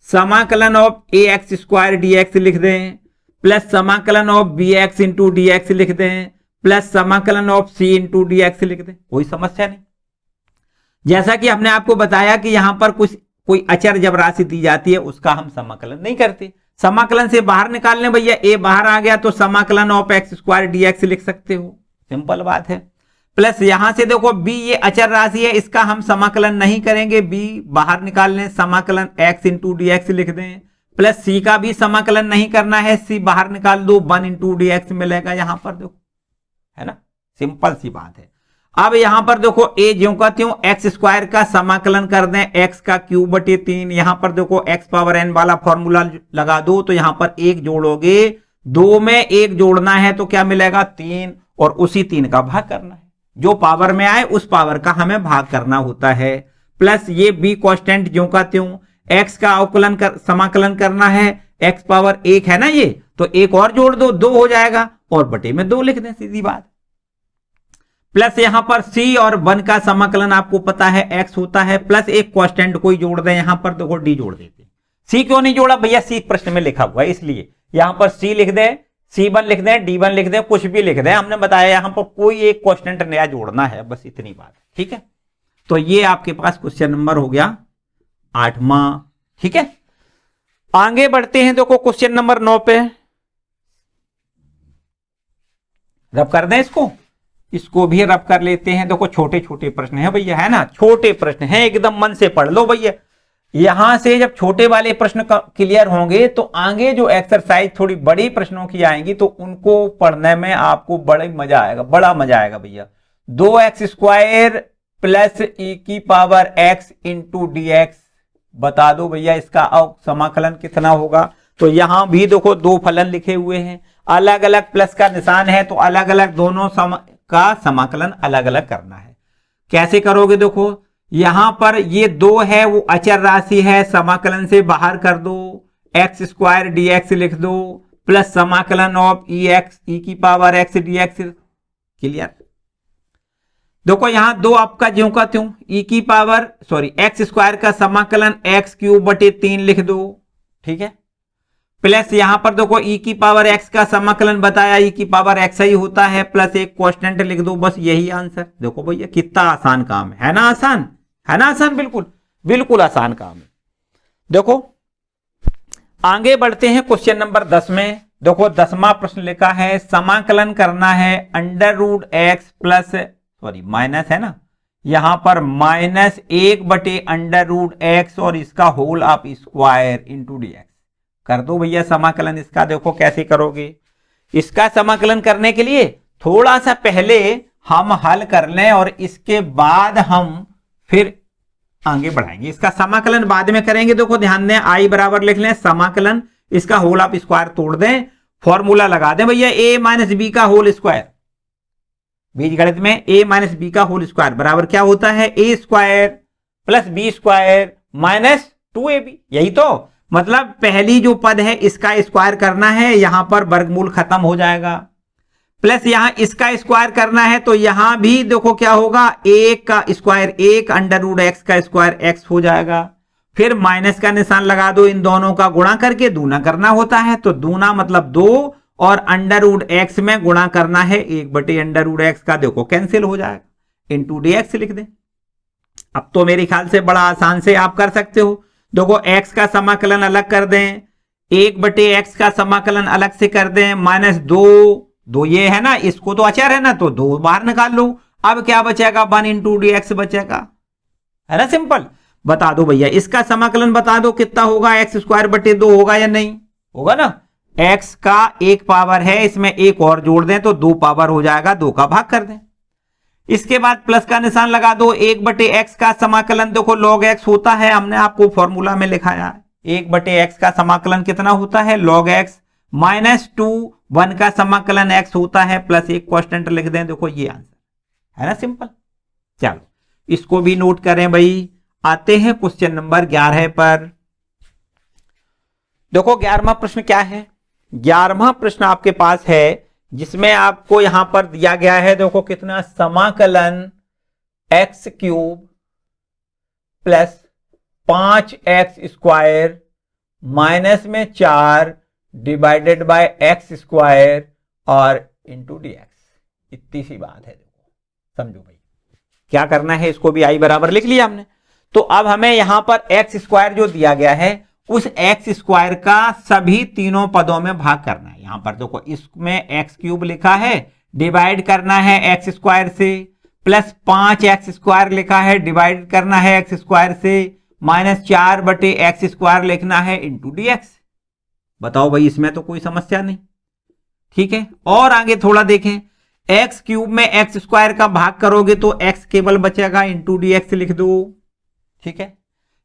समाकलन of a x square dx लिख दें, प्लस समाकलन of b x into dx लिख दें, प्लस समाकलन ऑफ सी इंटू dx लिख दें, कोई समस्या नहीं। जैसा कि हमने आपको बताया कि यहां पर कोई अचर जब राशि दी जाती है उसका हम समाकलन नहीं करते, समाकलन से बाहर निकाल लें भैया, ए बाहर आ गया तो समाकलन ऑफ एक्स स्क्वायर dx लिख सकते हो, सिंपल बात है। प्लस यहां से देखो b ये अचर राशि है, इसका हम समाकलन नहीं करेंगे, b बाहर निकाल लें, समाकलन x इंटू dx लिख दें, प्लस c का भी समाकलन नहीं करना है, c बाहर निकाल दो, 1 इंटू dx मिलेगा यहां पर, देखो है ना, सिंपल सी बात है। अब यहां पर देखो ए ज्यों का त्यों एक्स स्क्वायर का समाकलन कर दें, एक्स का क्यूब बटे 3। यहां पर देखो एक्स पावर एन वाला फॉर्मूला लगा दो, तो यहां पर एक जोड़ोगे, 2 में एक जोड़ना है तो क्या मिलेगा 3, और उसी 3 का भाग करना है, जो पावर में आए उस पावर का हमें भाग करना होता है। प्लस ये बी कांस्टेंट ज्यों का त्यों, एक्स का अवकलन समाकलन करना है, एक्स पावर 1 है ना ये, तो एक और जोड़ दो, 2 हो जाएगा, और बटे में 2 लिख दें, सीधी बात। प्लस यहां पर सी और 1 का समाकलन आपको पता है x होता है, प्लस एक कांस्टेंट कोई जोड़ दें, यहां पर देखो डी जोड़ देते। सी क्यों नहीं जोड़ा भैया, सी प्रश्न में लिखा हुआ है इसलिए, यहां पर सी लिख दें, C1 लिख दें, D1 लिख दें, कुछ भी लिख दें, हमने बताया यहां पर कोई एक कांस्टेंट नया जोड़ना है, बस इतनी बात, ठीक है। तो ये आपके पास क्वेश्चन नंबर हो गया 8वां, ठीक है। आगे बढ़ते हैं, देखो क्वेश्चन नंबर 9 पे रब कर दें, इसको भी रब कर लेते हैं। देखो छोटे छोटे प्रश्न है भैया, है ना, छोटे प्रश्न है, एकदम मन से पढ़ लो भैया। यहां से जब छोटे वाले प्रश्न क्लियर होंगे तो आगे जो एक्सरसाइज थोड़ी बड़ी प्रश्नों की आएंगी तो उनको पढ़ने में आपको बड़ा मजा आएगा, बड़ा मजा आएगा भैया। 2x² प्लस e की पावर x इंटू dx, बता दो भैया इसका समाकलन कितना होगा। तो यहां भी देखो 2 फलन लिखे हुए हैं, अलग अलग प्लस का निशान है, तो अलग अलग दोनों का समाकलन अलग अलग करना है। कैसे करोगे, देखो यहां पर ये 2 है वो अचर राशि है, समाकलन से बाहर कर दो, x² dx लिख दो, प्लस समाकलन ऑफ e की पावर x dx, क्लियर। देखो यहां 2 आपका ज्यों का त्यों x² का समाकलन x³ बटे 3 लिख दो, ठीक है। प्लस यहां पर देखो e की पावर x का समाकलन बताया, e की पावर x ही होता है, प्लस एक कांस्टेंट लिख दो, बस यही आंसर। देखो भैया कितना आसान काम है ना, आसान है ना, आसान, बिल्कुल बिल्कुल आसान काम है। देखो आगे बढ़ते हैं क्वेश्चन नंबर 10 में। देखो 10वां प्रश्न लिखा है, समाकलन करना है √x प्लस माइनस है ना, यहां पर -1 बटे √x और इसका whole of square into dx कर दो भैया समाकलन इसका। देखो कैसे करोगे, इसका समाकलन करने के लिए थोड़ा सा पहले हम हल कर लें और इसके बाद हम फिर आगे बढ़ाएंगे, इसका समाकलन बाद में करेंगे। देखो ध्यान दें, आई बराबर लिख लें समाकलन, इसका होल ऑफ स्क्वायर तोड़ दें, फॉर्मूला लगा दें भैया, a माइनस बी का होल स्क्वायर, बीज गणित में a माइनस बी का होल स्क्वायर बराबर क्या होता है, a² plus b² minus 2ab, यही तो मतलब पहली जो पद है इसका स्क्वायर करना है, यहां पर वर्गमूल खत्म हो जाएगा, प्लस यहां इसका स्क्वायर करना है, तो यहां भी देखो क्या होगा, 1 का स्क्वायर 1 √x का स्क्वायर x हो जाएगा, फिर माइनस का निशान लगा दो, इन दोनों का गुणा करके दूना करना होता है, तो दूना मतलब 2 और √x में गुणा करना है 1 बटे √x का, देखो कैंसिल हो जाएगा, इंटू dx लिख दें। अब तो मेरे ख्याल से बड़ा आसान से आप कर सकते हो। देखो x का समाकलन अलग कर दें, 1 बटे x का समाकलन अलग से कर दें, -2 ये है ना, इसको तो अचर है ना, तो 2 बाहर निकाल लो, अब क्या बचेगा 1 इंटू dx बचेगा, है ना, सिंपल। बता दो भैया इसका समाकलन बता दो कितना होगा, x² बटे 2 होगा या नहीं होगा ना, x का 1 पावर है, इसमें 1 और जोड़ दें तो 2 पावर हो जाएगा, 2 का भाग कर दें। इसके बाद प्लस का निशान लगा दो, 1 बटे x का समाकलन देखो log x होता है, हमने आपको फॉर्मूला में लिखाया है, 1 बटे x का समाकलन कितना होता है log x, -2 1 का समाकलन x होता है, प्लस एक कांस्टेंट लिख दें, देखो ये आंसर है ना, सिंपल। चलो इसको भी नोट करें भाई। आते हैं क्वेश्चन नंबर 11 पर। देखो 11वां प्रश्न क्या है, 11वां प्रश्न आपके पास है जिसमें आपको यहां पर दिया गया है, देखो कितना, समाकलन x³ प्लस 5x² माइनस में 4 डिवाइडेड बाय x² और इंटू dx, इतनी सी बात है। देखो समझो भाई क्या करना है, इसको भी i बराबर लिख लिया हमने, तो अब हमें यहां पर x² जो दिया गया है उस x² का सभी तीनों पदों में भाग करना है। यहां पर देखो इसमें x³ लिखा है, डिवाइड करना है x² से, प्लस 5x² लिखा है, डिवाइड करना है x² से, -4 बटे x² लिखना है इंटू dx। बताओ भाई इसमें तो कोई समस्या नहीं, ठीक है। और आगे थोड़ा देखें, एक्स क्यूब में एक्स स्क्वायर का भाग करोगे तो एक्स केवल बचेगा, इंटू डी एक्स लिख दो। ठीक है,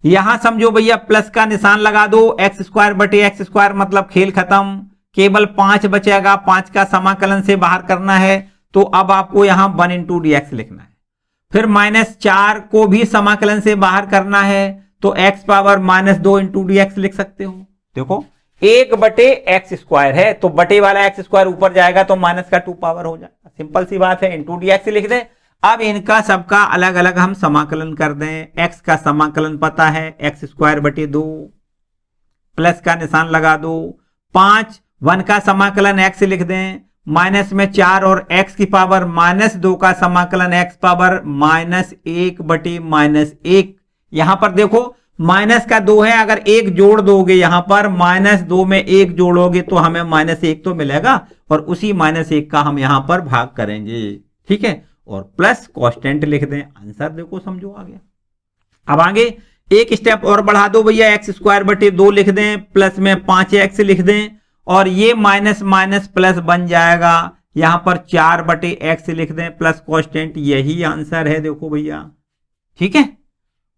यहां समझो भैया प्लस का निशान लगा दो, एक्स स्क्वायर बटे एक्स स्क्वायर मतलब खेल खत्म, केवल 5 बचेगा, 5 का समाकलन से बाहर करना है तो अब आपको यहां 1 इंटू डी एक्स लिखना है। फिर -4 को भी समाकलन से बाहर करना है तो x power -2 into d x लिख सकते हो। देखो 1 बटे एक्स स्क्वायर है तो बटे वाला एक्स स्क्वायर ऊपर जाएगा तो माइनस का 2 पावर हो जाएगा, सिंपल सी बात है, इंटू डी एक्स लिख दें। अब इनका सबका अलग अलग हम समाकलन कर दें। x का समाकलन पता है, एक्स स्क्वायर बटे 2, प्लस का निशान लगा दो, 5, 1 का समाकलन x लिख दें, माइनस में 4 और x की पावर -2 का समाकलन x पावर -1 बटे -1। यहां पर देखो माइनस का 2 है, अगर 1 जोड़ दोगे यहां पर -2 में 1 जोड़ोगे तो हमें -1 तो मिलेगा और उसी -1 का हम यहां पर भाग करेंगे। ठीक है, और प्लस कांस्टेंट लिख दें, आंसर देखो समझो आ गया। अब आगे एक स्टेप और बढ़ा दो भैया, एक्स स्क्वायर बटे 2 लिख दें, प्लस में 5x लिख दें और ये माइनस माइनस प्लस बन जाएगा, यहां पर 4 बटे एक्स लिख दें प्लस कांस्टेंट, यही आंसर है देखो भैया। ठीक है,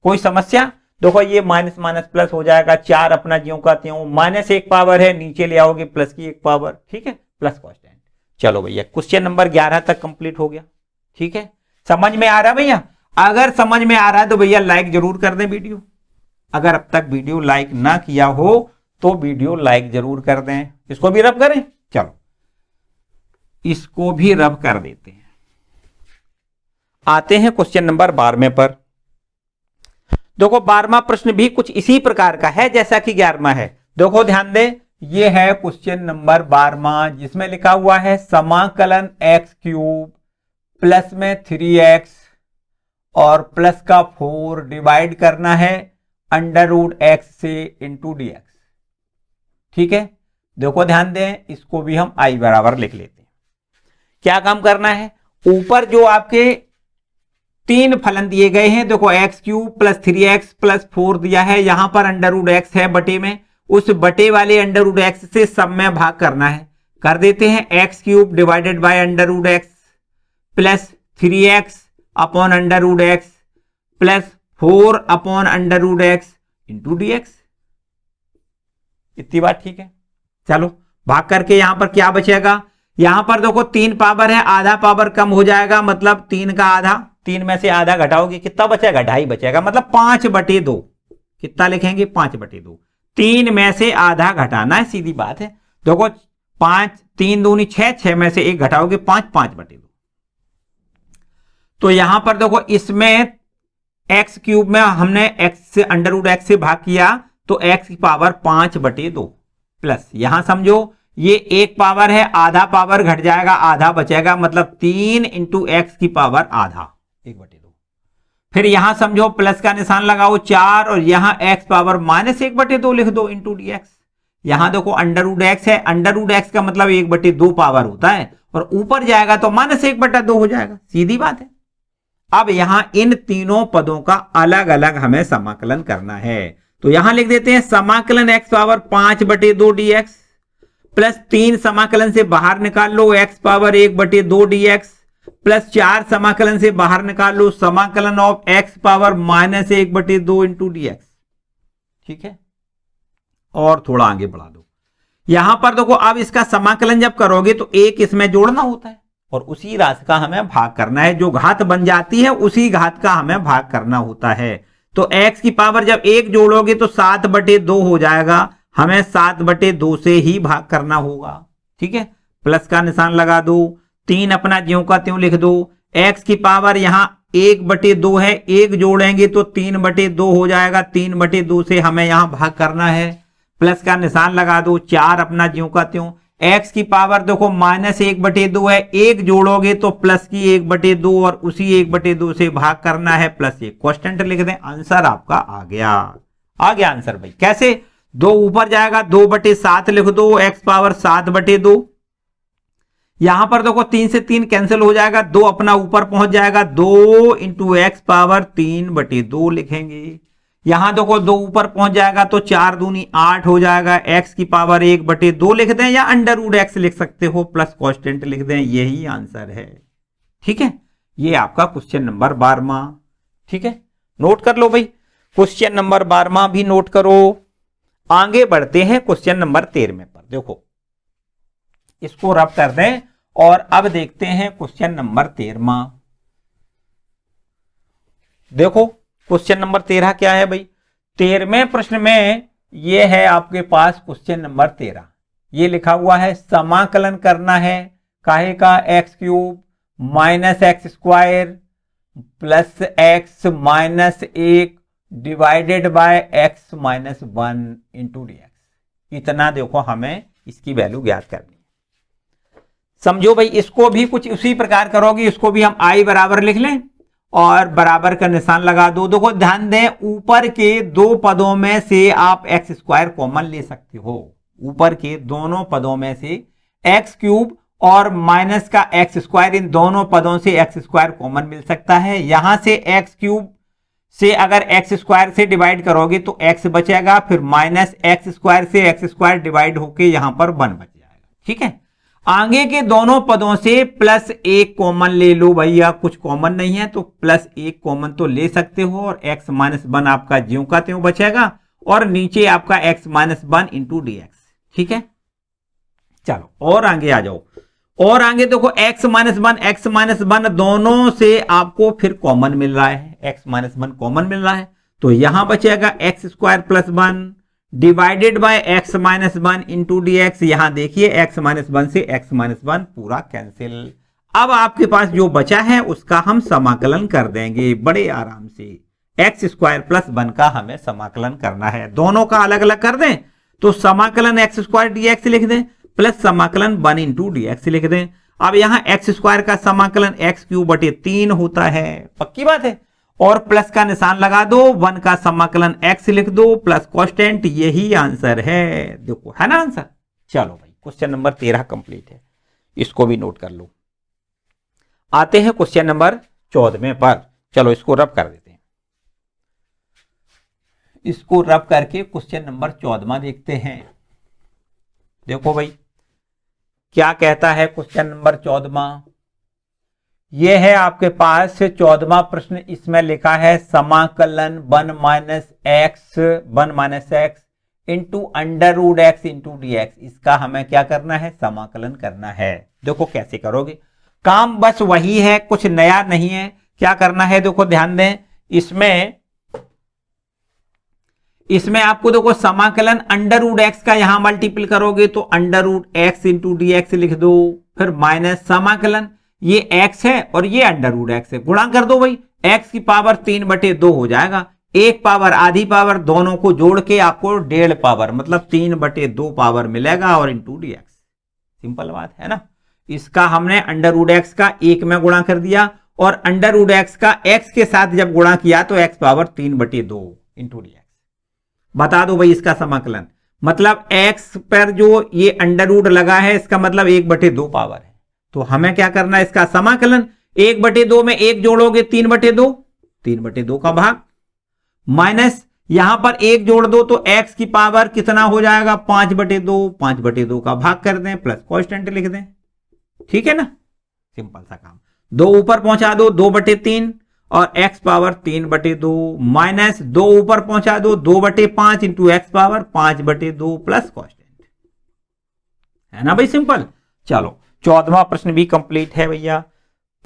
कोई समस्या? देखो ये माइनस माइनस प्लस हो जाएगा, 4 अपना ज्यों का त्यों, -1 पावर है, नीचे ले आओगे प्लस की 1 पावर। ठीक है, प्लस कांस्टेंट। चलो भैया क्वेश्चन नंबर 11 तक कंप्लीट हो गया। ठीक है, समझ में आ रहा भैया? अगर समझ में आ रहा है तो भैया लाइक जरूर कर दें वीडियो। अगर अब तक वीडियो लाइक ना किया हो तो वीडियो लाइक जरूर कर दें। इसको भी रब करें, चलो इसको भी रब कर देते हैं। आते हैं क्वेश्चन नंबर 12 पर। देखो 12वां प्रश्न भी कुछ इसी प्रकार का है जैसा कि 11वां है। देखो ध्यान दें, ये है क्वेश्चन नंबर 12वां जिसमें लिखा हुआ है समाकलन x क्यूब प्लस में 3x और प्लस का 4 डिवाइड करना है √x से इंटू डी एक्स। ठीक है, देखो ध्यान दें, इसको भी हम i बराबर लिख लेते हैं। क्या काम करना है, ऊपर जो आपके 3 फलन दिए गए हैं, देखो x cube plus 3x plus 4 दिया है, यहां पर √x है बटे में, उस बटे वाले √x से सब में भाग करना है। कर देते हैं, x cube divided by √x plus 3x upon √x plus 4 upon √x into d x. इतनी बात ठीक है। चलो भाग करके यहां पर क्या बचेगा, यहां पर देखो 3 पावर है, आधा पावर कम हो जाएगा, मतलब 3 का आधा, 3 में से आधा घटाओगे कितना बचेगा, 2.5 बचेगा, मतलब 5 बटे 2। कितना लिखेंगे, 5 बटे 2। 3 में से आधा घटाना है, सीधी बात है। देखो 5, 3 दूनी 6, 6 में से 1 घटाओगे 5, 5 बटे 2। तो यहां पर देखो इसमें x क्यूब में हमने x से √x से भाग किया तो x की पावर 5 बटे 2 प्लस, यहां समझो ये 1 पावर है, आधा पावर घट जाएगा, आधा बचेगा, मतलब 3 इंटू एक्स की पावर आधा, 1 बटे 2। फिर यहां समझो प्लस का निशान लगाओ 4 और यहां x पावर -1 बटे 2 लिख दो इंटू डी एक्स। यहां देखो √x है, √x का मतलब 1 बटे 2 पावर होता है और ऊपर जाएगा तो -1 बटा 2 हो जाएगा, सीधी बात है। अब यहां इन तीनों पदों का अलग अलग हमें समाकलन करना है, तो यहां लिख देते हैं समाकलन x पावर 5 बटे 2 डी एक्स प्लस 3 समाकलन से बाहर निकाल लो x पावर 1 बटे 2 डी एक्स प्लस 4 समाकलन से बाहर निकाल लो समाकलन ऑफ x पावर -1 बटे 2 इंटू डी एक्स। ठीक है, और थोड़ा आगे बढ़ा दो। यहां पर देखो अब इसका समाकलन जब करोगे तो 1 इसमें जोड़ना होता है और उसी राशि का हमें भाग करना है, जो घात बन जाती है उसी घात का हमें भाग करना होता है। तो x की पावर जब 1 जोड़ोगे तो 7 बटे 2 हो जाएगा, हमें 7 बटे 2 से ही भाग करना होगा। ठीक है, प्लस का निशान लगा दो, 3 अपना ज्यों का त्यों लिख दो, x की पावर यहां 1 बटे 2 है, 1 जोड़ेंगे तो 3 बटे 2 हो जाएगा, 3 बटे 2 से हमें यहां भाग करना है, प्लस का निशान लगा दो, 4 अपना ज्यों का त्यों, x की पावर देखो -1 बटे 2 है, 1 जोड़ोगे तो प्लस की 1 बटे 2 और उसी 1 बटे 2 से भाग करना है, प्लस 1 कांस्टेंट लिख दें, आंसर आपका आ गया। आ गया आंसर भाई, कैसे, 2 ऊपर जाएगा 2 बटे 7 लिख दो, x पावर 7 बटे 2। यहां पर देखो 3 से 3 कैंसिल हो जाएगा, 2 अपना ऊपर पहुंच जाएगा, 2 इंटू एक्स पावर 3 बटे 2 लिखेंगे। यहां देखो 2 ऊपर पहुंच जाएगा तो 4 दूनी 8 हो जाएगा, x की पावर 1/2 लिख दें या √x लिख सकते हो, प्लस कांस्टेंट लिख दें, यही आंसर है। ठीक है, ये आपका क्वेश्चन नंबर 12वां। ठीक है, नोट कर लो भाई, क्वेश्चन नंबर 12वां भी नोट करो। आगे बढ़ते हैं क्वेश्चन नंबर 13वें पर। देखो इसको रब कर दें और अब देखते हैं क्वेश्चन नंबर 13वां। देखो क्वेश्चन नंबर 13 क्या है भाई, 13वें प्रश्न में ये है आपके पास क्वेश्चन नंबर 13। ये लिखा हुआ है समाकलन करना है काहे का, x³ minus x² plus x minus 1 divided bye x minus 1 into dx। इतना देखो हमें इसकी वैल्यू ज्ञात करनी है। समझो भाई, इसको भी कुछ उसी प्रकार करोगे, इसको भी हम i बराबर लिख लें और बराबर का निशान लगा दो। देखो ध्यान दें, ऊपर के दो पदों में से आप x² कॉमन ले सकते हो। ऊपर के दोनों पदों में से x³ और माइनस का x², इन दोनों पदों से x² कॉमन मिल सकता है। यहां से x³ से अगर x² से डिवाइड करोगे तो x बचेगा, फिर माइनस x² से x² डिवाइड होके यहां पर 1 बच जाएगा। ठीक है, आगे के दोनों पदों से प्लस 1 कॉमन ले लो भैया, कुछ कॉमन नहीं है तो प्लस 1 कॉमन तो ले सकते हो और x माइनस 1 आपका ज्यों का त्यों बचेगा और नीचे आपका x माइनस 1 इंटू dx। ठीक है, चलो और आगे आ जाओ। और आगे देखो x माइनस 1 दोनों से आपको फिर कॉमन मिल रहा है, x माइनस 1 कॉमन मिल रहा है तो यहां बचेगा x² plus 1 divided bye x minus 1 into dx। यहां देखिए x माइनस 1 से x माइनस 1 पूरा कैंसिल। अब आपके पास जो बचा है उसका हम समाकलन कर देंगे बड़े आराम से। x² प्लस 1 का हमें समाकलन करना है, दोनों का अलग अलग कर दें तो समाकलन x² dx लिख दें प्लस समाकलन 1 इंटू dx लिख दें। अब यहां x² का समाकलन x³/3 होता है, पक्की बात है, और प्लस का निशान लगा दो, 1 का समाकलन x लिख दो प्लस कांस्टेंट, यही आंसर है। देखो है ना आंसर। चलो भाई क्वेश्चन नंबर 13 कंप्लीट है, इसको भी नोट कर लो। आते हैं क्वेश्चन नंबर 14वें पर। चलो इसको रब कर देते हैं, इसको रब करके क्वेश्चन नंबर 14वां देखते हैं। देखो भाई क्या कहता है क्वेश्चन नंबर 14वां। यह है आपके पास 14वां प्रश्न। इसमें लिखा है समाकलन 1 minus x into √x into dx। इसका हमें क्या करना है, समाकलन करना है। देखो कैसे करोगे, काम बस वही है, कुछ नया नहीं है। क्या करना है देखो ध्यान दें, इसमें आपको देखो समाकलन √x का यहां मल्टीपल करोगे तो √x इंटू dx लिख दो, फिर माइनस समाकलन ये x है और ये √x है, गुणा कर दो भाई, x की पावर 3/2 हो जाएगा, एक पावर आधी पावर दोनों को जोड़ के आपको 1.5 पावर मतलब 3/2 पावर मिलेगा और इंटू dx। सिंपल बात है ना। इसका हमने √x का 1 में गुणा कर दिया और √x का x के साथ जब गुणा किया तो x पावर 3/2 इंटू dx। बता दो भाई इसका समाकलन, मतलब x पर जो ये अंडर लगा है इसका मतलब 1/2 पावर है, तो हमें क्या करना है इसका समाकलन। 1/2 में 1 जोड़ोगे 3/2 का भाग, माइनस यहां पर 1 जोड़ दो तो x की पावर कितना हो जाएगा 5/2 का भाग कर दें प्लस कांस्टेंट लिख दें। ठीक है ना, सिंपल सा काम। 2 ऊपर पहुंचा दो 2/3 और x पावर 3/2 माइनस 2 ऊपर पहुंचा दो 2/5 into x power 5/2 plus constant, है ना भाई सिंपल। चलो 14वां प्रश्न भी कंप्लीट है भैया।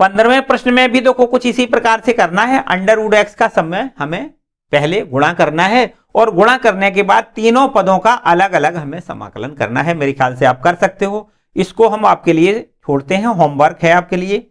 15वें प्रश्न में भी देखो कुछ इसी प्रकार से करना है। √x का समय हमें पहले गुणा करना है और गुणा करने के बाद तीनों पदों का अलग अलग हमें समाकलन करना है। मेरे ख्याल से आप कर सकते हो, इसको हम आपके लिए छोड़ते हैं, होमवर्क है आपके लिए।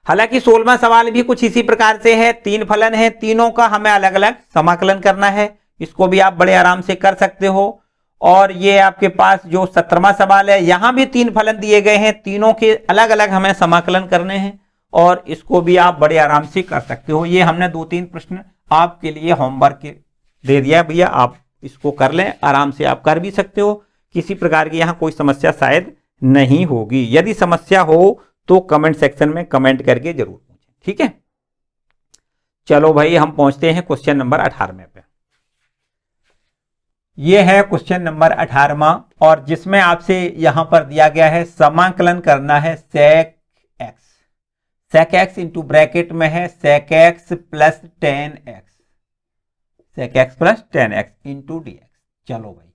हालांकि 16वां सवाल भी कुछ इसी प्रकार से है, 3 फलन है, तीनों का हमें अलग अलग समाकलन करना है, इसको भी आप बड़े आराम से कर सकते हो। और ये आपके पास जो 17वां सवाल है, यहां भी 3 फलन दिए गए हैं, तीनों के अलग अलग हमें समाकलन करने हैं और इसको भी आप बड़े आराम से कर सकते हो। ये हमने 2-3 प्रश्न आपके लिए होमवर्क दे दिया भैया, आप इसको कर लें, आराम से आप कर भी सकते हो, किसी प्रकार की यहां कोई समस्या शायद नहीं होगी। यदि समस्या हो तो कमेंट सेक्शन में कमेंट करके जरूर पूछें। ठीक है, चलो भाई हम पहुंचते हैं क्वेश्चन नंबर 18वें पे। ये है क्वेश्चन नंबर 18वां, और जिसमें आपसे यहां पर दिया गया है समाकलन करना है sec x। sec x into bracket में है sec x plus 10x, sec x plus 10x into dx। चलो भाई,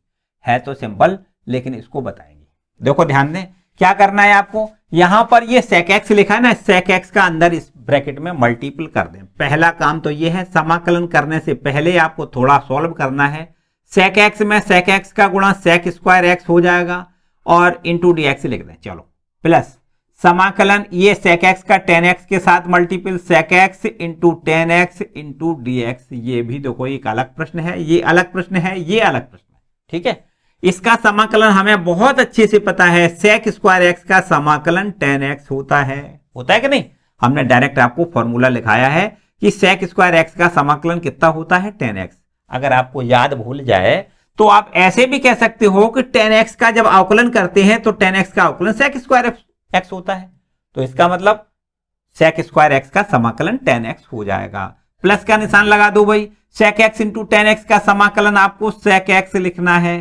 है तो सिंपल, लेकिन इसको बताएंगे। देखो ध्यान दें, क्या करना है आपको, यहां पर ये sec x लिखा है ना, sec x का अंदर इस ब्रैकेट में मल्टीपल कर दें। पहला काम तो ये है, समाकलन करने से पहले आपको थोड़ा सॉल्व करना है। sec x में sec x का गुणा sec स्क्वायर x हो जाएगा और इंटू dx लिख दें। चलो, प्लस समाकलन ये sec x का 10x के साथ multiple sec x into 10x into dx। ये भी देखो एक अलग प्रश्न है, ये अलग प्रश्न है, ये अलग प्रश्न है, ठीक है। इसका समाकलन हमें बहुत अच्छे से पता है, sec स्क्वायर x का समाकलन 10x होता है कि नहीं। हमने डायरेक्ट आपको फॉर्मूला लिखाया है कि sec स्क्वायर x का समाकलन कितना होता है 10x। अगर आपको याद भूल जाए तो आप ऐसे भी कह सकते हो कि 10x का जब अवकलन करते हैं तो 10x का अवकलन sec स्क्वायर x होता है। तो इसका मतलब sec स्क्वायर x का समाकलन 10x हो जाएगा। प्लस का निशान लगा दो भाई, sec x इंटू 10x का समाकलन आपको sec x लिखना है।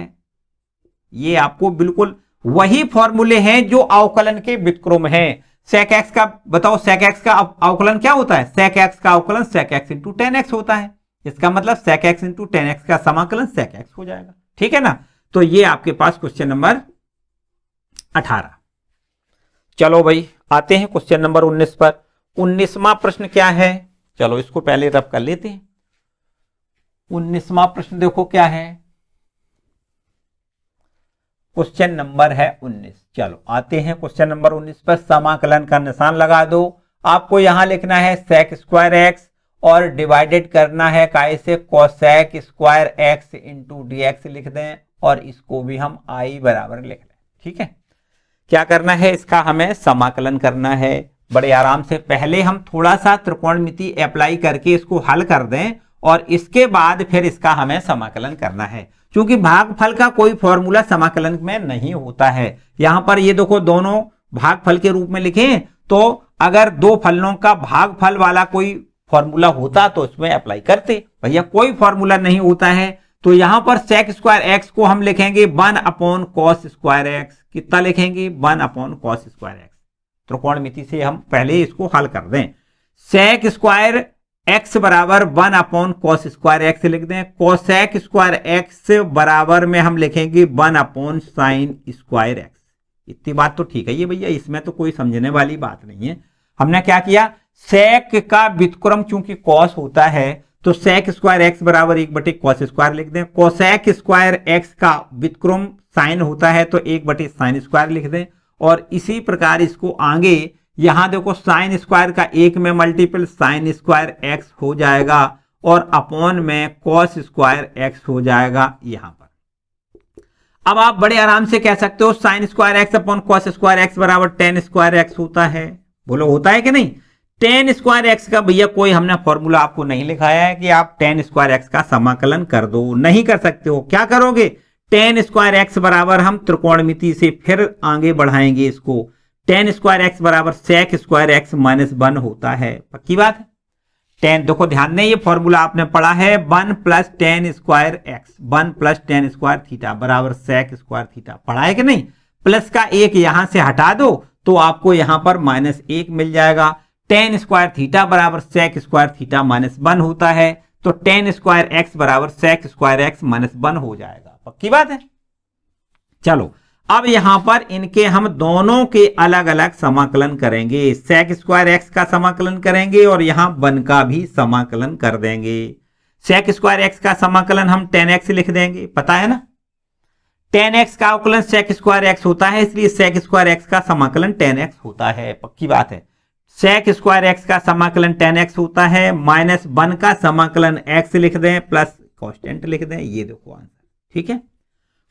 ये आपको बिल्कुल वही फॉर्मूले हैं जो अवकलन के व्युत्क्रम हैं। sec x का बताओ, sec x का अवकलन क्या होता है, sec x का अवकलन sec x इंटू 10x होता है। इसका मतलब sec x इंटू 10x का समाकलन sec x हो जाएगा, ठीक है ना। तो ये आपके पास क्वेश्चन नंबर 18। चलो भाई, आते हैं क्वेश्चन नंबर 19 पर। 19वां प्रश्न क्या है, चलो इसको पहले रब कर लेते हैं। 19वां प्रश्न देखो क्या है, क्वेश्चन नंबर है 19। चलो आते हैं क्वेश्चन नंबर 19 पर। समाकलन का निशान लगा दो। आपको यहां लिखना है sec स्क्वायर x और डिवाइडेड करना है काय से, cosec square x into dx लिख दें, और इसको भी हम i बराबर लिख लें, ठीक है। क्या करना है, इसका हमें समाकलन करना है बड़े आराम से। पहले हम थोड़ा सा त्रिकोणमिति अप्लाई करके इसको हल कर दें और इसके बाद फिर इसका हमें समाकलन करना है। क्योंकि भागफल का कोई फॉर्मूला समाकलन में नहीं होता है। यहां पर ये देखो दोनों भागफल के रूप में लिखे, तो अगर दो फलों का भागफल वाला कोई फॉर्मूला होता तो इसमें अप्लाई करते। भैया कोई फॉर्मूला नहीं होता है, तो यहां पर sec स्क्वायर x को हम लिखेंगे 1 अपॉन cos स्क्वायर x। कितना लिखेंगे, 1 अपॉन cos स्क्वायर x। त्रिकोणमिति से हम पहले इसको हल कर दें। sec स्क्वायर x बराबर 1 अपॉन cos स्क्वायर x लिख दें। cosec स्क्वायर x बराबर में हम लिखेंगे 1 अपॉन sin स्क्वायर x। इतनी बात तो ठीक है ये भैया, इसमें तो कोई समझने वाली बात नहीं है। हमने क्या किया, sec का व्युत्क्रम चूंकि cos होता है तो sec स्क्वायर x बराबर 1 cos स्क्वायर लिख दें। cosec स्क्वायर x का व्युत्क्रम sin होता है तो 1 sin स्क्वायर लिख दें। और इसी प्रकार इसको आगे यहां देखो sin स्क्वायर का 1 में मल्टीपल sin स्क्वायर x हो जाएगा और अपॉन में cos स्क्वायर x हो जाएगा यहां पर। अब आप बड़े आराम से कह सकते हो sin square x upon cos square x बराबर tan स्क्वायर x होता है। बोलो होता है कि नहीं। tan स्क्वायर x का भैया कोई हमने फॉर्मूला आपको नहीं लिखाया है कि आप tan स्क्वायर x का समाकलन कर दो, नहीं कर सकते हो। क्या करोगे, tan स्क्वायर x बराबर हम त्रिकोणमिति से फिर आगे बढ़ाएंगे इसको। tan स्क्वायर x बराबर sec स्क्वायर x माइनस 1 होता है, पक्की बात है। tan देखो ध्यान दें, ये फॉर्मूला आपने पढ़ा है 1 plus tan square x, 1 plus tan square theta बराबर sec स्क्वायर थीटा, पढ़ा है कि नहीं। प्लस का 1 यहां से हटा दो तो आपको यहां पर -1 मिल जाएगा। tan स्क्वायर थीटा बराबर sec स्क्वायर थीटा माइनस 1 होता है, तो tan स्क्वायर x बराबर sec स्क्वायर x माइनस 1 हो जाएगा, पक्की बात है। चलो अब यहां पर इनके हम दोनों के अलग अलग समाकलन करेंगे। sec स्क्वायर x का समाकलन करेंगे और यहां 1 का भी समाकलन कर देंगे। sec स्क्वायर x का समाकलन हम tan x लिख देंगे, पता है ना। tan x का अवकलन sec स्क्वायर x होता है, इसलिए sec स्क्वायर x का समाकलन tan x होता है, पक्की बात है। sec स्क्वायर x का समाकलन tan x होता है, -1 का समाकलन x लिख दें प्लस कांस्टेंट लिख दें। ये देखो आंसर, ठीक है।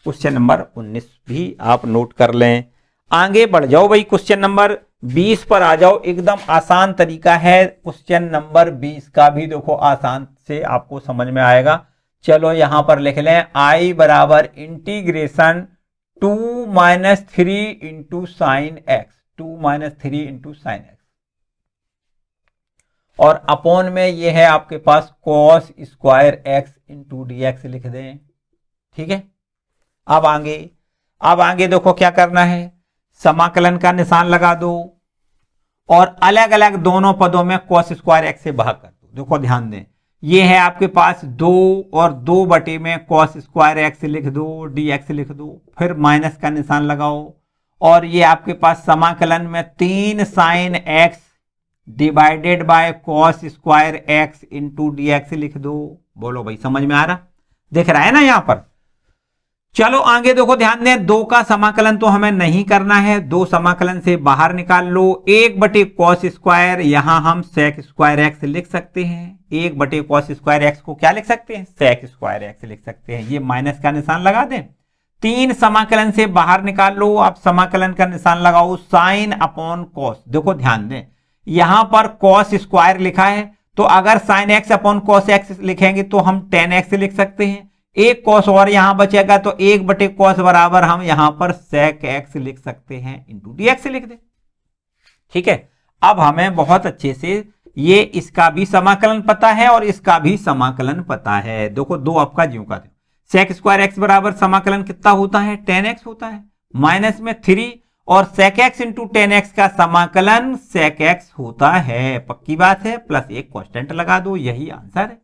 क्वेश्चन नंबर 19 भी आप नोट कर लें। आगे बढ़ जाओ भाई, क्वेश्चन नंबर 20 पर आ जाओ। एकदम आसान तरीका है, क्वेश्चन नंबर 20 का भी देखो आसान से आपको समझ में आएगा। चलो यहां पर लिख लें i बराबर integration 2 - 3 into sine x, 2 - 3 into sine x, और अपॉन में ये है आपके पास cos square x into d x लिख दें। ठीक है। अब आगे देखो क्या करना है, समाकलन का निशान लगा दो और अलग अलग दोनों पदों में cos स्क्वायर एक्स से भाग कर दो। देखो ध्यान दें, ये है आपके पास 2 और 2 बटे में cos स्क्वायर एक्स लिख दो, dx लिख दो, फिर माइनस का निशान लगाओ और ये आपके पास समाकलन में 3 sin x divided by cos square x into dx लिख दो। बोलो भाई समझ में आ रहा, दिख रहा है ना यहां पर। चलो आगे देखो ध्यान दें, 2 का समाकलन तो हमें नहीं करना है, 2 समाकलन से बाहर निकाल लो। 1 बटे कॉस स्क्वायर, यहां हम सेक स्क्वायर एक्स लिख सकते हैं। 1 बटे कॉस स्क्वायर एक्स को क्या लिख सकते हैं, सेक स्क्वायर एक्स लिख सकते हैं। ये माइनस का निशान लगा दें। 3 समाकलन से बाहर निकाल लो, आप समाकलन का निशान लगाओ साइन अपॉन कॉस। देखो ध्यान दें, यहां पर कॉस स्क्वायर लिखा है, तो अगर sine x upon cos x लिखेंगे तो हम टेन एक्स लिख सकते हैं। एक कॉस और यहां बचेगा तो 1 बटे कॉस बराबर हम यहां पर सेक एक्स लिख सकते हैं इंटू डी एक्स लिख दे। ठीक है, अब हमें बहुत अच्छे से ये इसका भी समाकलन पता है और इसका भी समाकलन पता है। देखो 2 आपका ज्यों का त्यों, सेक स्क्वायर एक्स बराबर समाकलन कितना होता है, 10x होता है, माइनस में 3 और सेक एक्स इंटू 10x का समाकलन सेक एक्स होता है। पक्की बात है, प्लस एक कांस्टेंट लगा दो, यही आंसर है।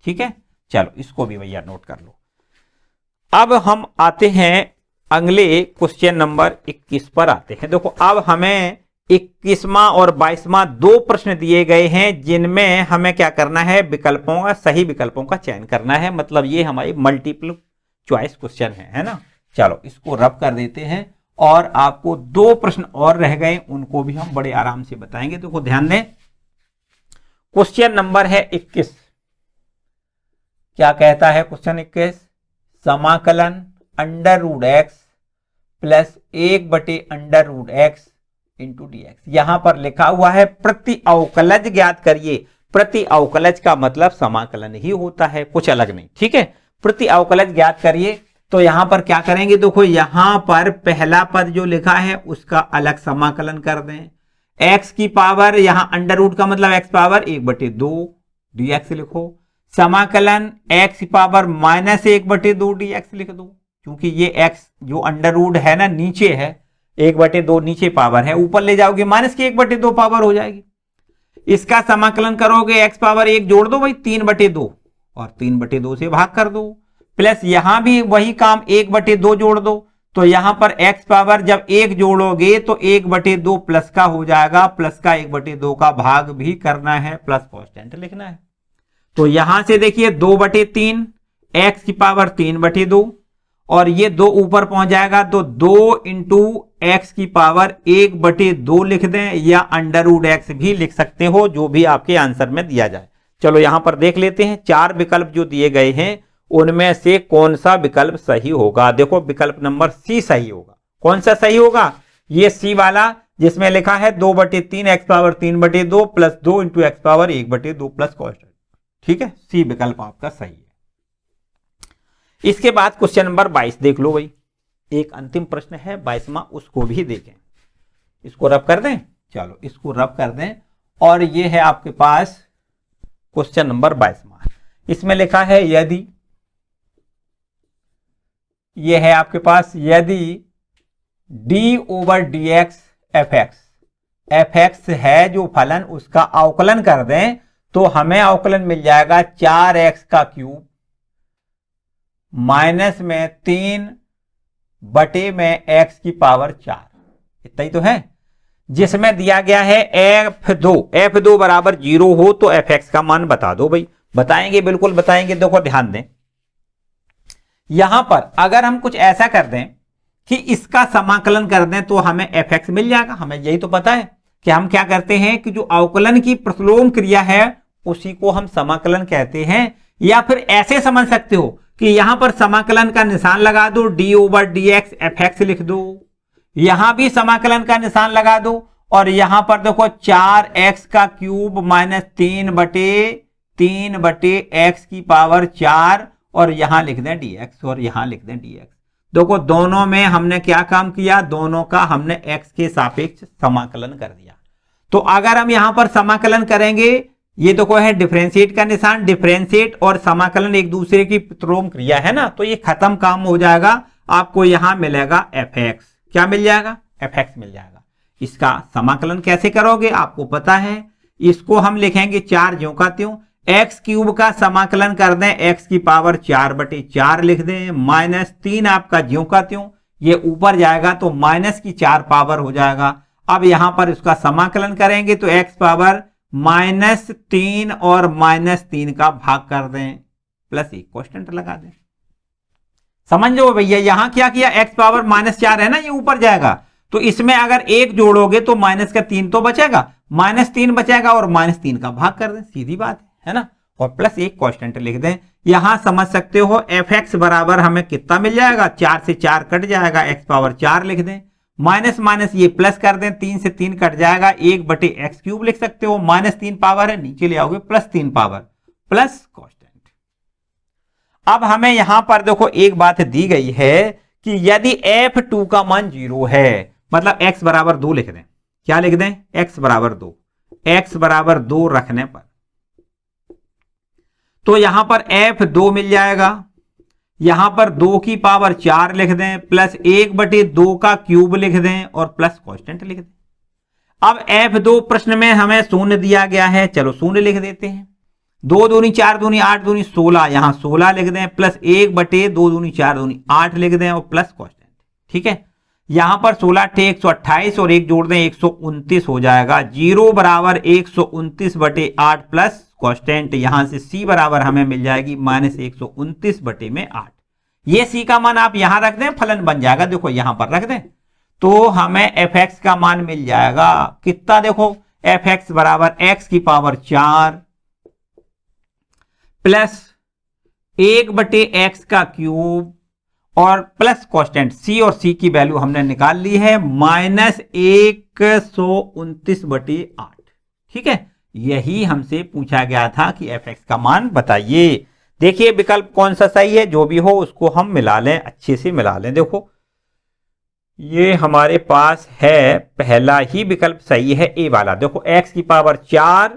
ठीक है, चलो इसको भी भैया नोट कर लो। अब हम आते हैं अगले क्वेश्चन नंबर 21 पर आते हैं। देखो अब हमें 21वां और 22वां 2 प्रश्न दिए गए हैं जिनमें हमें क्या करना है, विकल्पों का, सही विकल्पों का चयन करना है। मतलब ये हमारी मल्टीपल चॉइस क्वेश्चन है ना। चलो इसको रब कर देते हैं और आपको 2 प्रश्न और रह गए, उनको भी हम बड़े आराम से बताएंगे। देखो ध्यान दें, क्वेश्चन नंबर है 21। क्या कहता है क्वेश्चन 21, समाकलन अंडर रूट एक्स प्लस 1 बटे under root x into d x. यहां पर लिखा हुआ है प्रति अवकलज ज्ञात करिए। प्रति अवकलज का मतलब समाकलन ही होता है, कुछ अलग नहीं। ठीक है, प्रति अवकलज ज्ञात करिए। तो यहां पर क्या करेंगे, देखो यहां पर पहला पद जो लिखा है उसका अलग समाकलन कर दें। एक्स की पावर, यहां अंडर रूट का मतलब एक्स पावर 1/2 dx लिखो। समाकलन एक्स की पावर -1/2 dx लिख दो, क्योंकि ये एक्स जो अंडर रूट है ना नीचे है, 1/2 नीचे पावर है, ऊपर ले जाओगे माइनस की 1/2 पावर हो जाएगी। इसका समाकलन करोगे एक्स पावर 1 जोड़ दो भाई 3/2 और 3/2 से भाग कर दो। प्लस यहां भी वही काम 1/2 जोड़ दो, तो यहां पर एक्स पावर जब 1 जोड़ोगे तो 1/2 प्लस का हो जाएगा, प्लस का 1/2 का भाग भी करना है, प्लस कांस्टेंट लिखना है। तो यहां से देखिए 2/3 एक्स की पावर 3/2 और ये 2 ऊपर पहुंच जाएगा तो 2 इंटू एक्स की पावर 1/2 लिख दें, या अंडर रूट एक्स भी लिख सकते हो, जो भी आपके आंसर में दिया जाए। चलो यहां पर देख लेते हैं 4 विकल्प जो दिए गए हैं उनमें से कौन सा विकल्प सही होगा। देखो विकल्प नंबर सी सही होगा। कौन सा सही होगा, ये सी वाला जिसमें लिखा है 2/3 x power 3/2 plus 2 into x power 1/2 plus constant. ठीक है, सी विकल्प आपका सही है। इसके बाद क्वेश्चन नंबर 22 देख लो भाई, एक अंतिम प्रश्न है 22वां, उसको भी देखें। इसको रब कर दें, चलो इसको रब कर दें और ये है आपके पास क्वेश्चन नंबर 22वां। इसमें लिखा है यदि, ये है आपके पास यदि d/dx fx है जो फलन, उसका अवकलन कर दें तो हमें अवकलन मिल जाएगा 4x का क्यूब माइनस में 3 बटे में x की पावर 4। इतना ही तो है, जिसमें दिया गया है f2 बराबर 0 हो तो fx का मान बता दो भाई। बताएंगे, बिल्कुल बताएंगे। देखो ध्यान दें, यहां पर अगर हम कुछ ऐसा कर दें कि इसका समाकलन कर दें तो हमें fx मिल जाएगा। हमें यही तो पता है कि हम क्या करते हैं कि जो अवकलन की प्रतिलोम क्रिया है उसी को हम समाकलन कहते हैं। या फिर ऐसे समझ सकते हो कि यहां पर समाकलन का निशान लगा दो, d/dx fx लिख दो, यहां भी समाकलन का निशान लगा दो और यहां पर देखो 4x का क्यूब माइनस 3 बटे x की पावर 4 और यहां लिख दें dx और यहां लिख दें dx। देखो दोनों में हमने क्या काम किया, दोनों का हमने x के सापेक्ष समाकलन कर दिया। तो अगर हम यहां पर समाकलन करेंगे ये देखो है डिफरेंशिएट का निशान, डिफरेंशिएट और समाकलन एक दूसरे की प्रतिलोम क्रिया है ना, तो ये खत्म काम हो जाएगा। आपको यहां मिलेगा fx, क्या मिल जाएगा, fx मिल जाएगा। इसका समाकलन कैसे करोगे आपको पता है, इसको हम लिखेंगे 4 ज्यों का त्यों, एक्स क्यूब का समाकलन कर दें x की पावर 4/4 लिख दें, -3 आपका ज्यों का त्यों, ये ऊपर जाएगा तो माइनस की 4 पावर हो जाएगा। अब यहां पर इसका समाकलन करेंगे तो x पावर -3 और -3 का भाग कर दें, प्लस एक कांस्टेंट लगा दें। समझ लो भैया, यहां क्या किया, x पावर -4 है ना, ये ऊपर जाएगा, तो इसमें अगर 1 जोड़ोगे तो -3 तो बचेगा, -3 बचेगा और -3 का भाग कर दें, सीधी बात है ना, और प्लस एक कांस्टेंट लिख दें। यहां समझ सकते हो fx बराबर हमें कितना मिल जाएगा, 4 से 4 कट जाएगा, x पावर 4 लिख दें, माइनस माइनस ये प्लस कर दें, 3 से 3 कट जाएगा, 1/x³ लिख सकते हो, -3 पावर है, नीचे ले आओगे +3 पावर प्लस कांस्टेंट। अब हमें यहां पर देखो एक बात दी गई है कि यदि f2 का मान 0 है, मतलब x बराबर 2 लिख दें, क्या लिख दें, x बराबर 2, x बराबर 2 रखने पर तो यहां पर f2 मिल जाएगा, यहां पर 2 की पावर 4 लिख दें, प्लस 1/2 का क्यूब लिख दें और प्लस कांस्टेंट लिख दें। अब f2 प्रश्न में हमें शून्य दिया गया है, चलो शून्य लिख देते हैं, 2 दूनी 4 दूनी 8 दूनी 16, यहां 16 लिख दें, प्लस 1/2 दूनी 4 दूनी 8 लिख दें और प्लस कांस्टेंट। ठीक है, यहां पर 16 टे 128 और 1 जोड़ दें 129 हो जाएगा, 0 बराबर 129/8 प्लस कांस्टेंट, यहां से c बराबर हमें मिल जाएगी -129/8। ये c का मान आप यहां रख दें, फलन बन जाएगा, देखो यहां पर रख दें तो हमें fx का मान मिल जाएगा कितना, देखो fx बराबर x की पावर 4 प्लस 1/x का क्यूब और प्लस कांस्टेंट c, और c की वैल्यू हमने निकाल ली है -129/8। ठीक है, यही हमसे पूछा गया था कि fx का मान बताइए। देखिए विकल्प कौन सा सही है, जो भी हो उसको हम मिला लें, अच्छे से मिला लें। देखो ये हमारे पास है, पहला ही विकल्प सही है, ए वाला। देखो x की पावर 4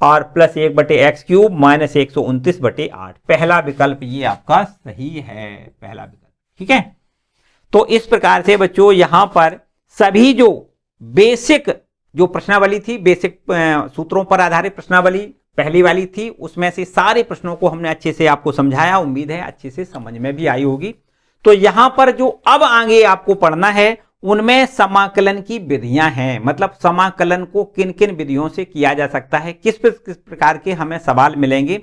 और प्लस 1/x³ -129/8, पहला विकल्प ये आपका सही है, पहला विकल्प। ठीक है, तो इस प्रकार से बच्चों यहां पर सभी जो बेसिक जो प्रश्नावली थी, बेसिक सूत्रों पर आधारित प्रश्नावली पहली वाली थी, उसमें से सारे प्रश्नों को हमने अच्छे से आपको समझाया, उम्मीद है अच्छे से समझ में भी आई होगी। तो यहां पर जो अब आगे आपको पढ़ना है उनमें समाकलन की विधियां हैं, मतलब समाकलन को किन किन विधियों से किया जा सकता है, किस प्रकार के हमें सवाल मिलेंगे।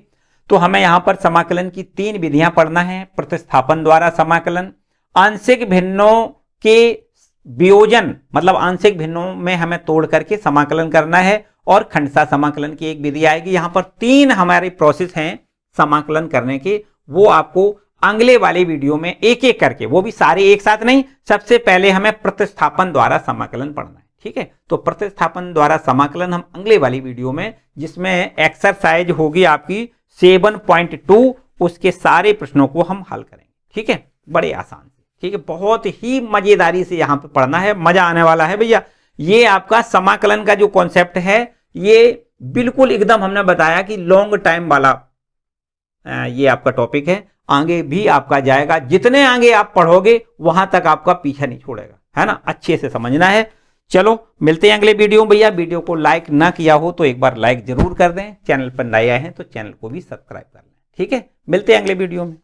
तो हमें यहां पर समाकलन की 3 विधियां पढ़ना है, प्रतिस्थापन द्वारा समाकलन, आंशिक भिन्नों के वियोजन, मतलब आंशिक भिन्नों में हमें तोड़ करके समाकलन करना है, और खंडशः समाकलन की एक विधि आएगी। यहां पर 3 हमारे प्रोसेस हैं समाकलन करने के, वो आपको अगले वाले वीडियो में एक एक करके, वो भी सारे एक साथ नहीं, सबसे पहले हमें प्रतिस्थापन द्वारा समाकलन पढ़ना है। ठीक है, तो प्रतिस्थापन द्वारा समाकलन हम अगले वाली वीडियो में, जिसमें एक्सरसाइज होगी आपकी 7.2, उसके सारे प्रश्नों को हम हल करेंगे। ठीक है, बड़े आसान, ठीक है, बहुत ही मजेदारी से यहां पे पढ़ना है, मजा आने वाला है भैया। ये आपका समाकलन का जो कॉन्सेप्ट है, ये बिल्कुल एकदम हमने बताया कि लॉन्ग टाइम वाला ये आपका टॉपिक है, आगे भी आपका जाएगा, जितने आगे आप पढ़ोगे वहां तक आपका पीछा नहीं छोड़ेगा, है ना, अच्छे से समझना है। चलो मिलते हैं अगले वीडियो में भैया। वीडियो को लाइक ना किया हो तो एक बार लाइक जरूर कर दें, चैनल पर नए आए हैं तो चैनल को भी सब्सक्राइब कर लें। ठीक है, मिलते हैं अगले वीडियो में।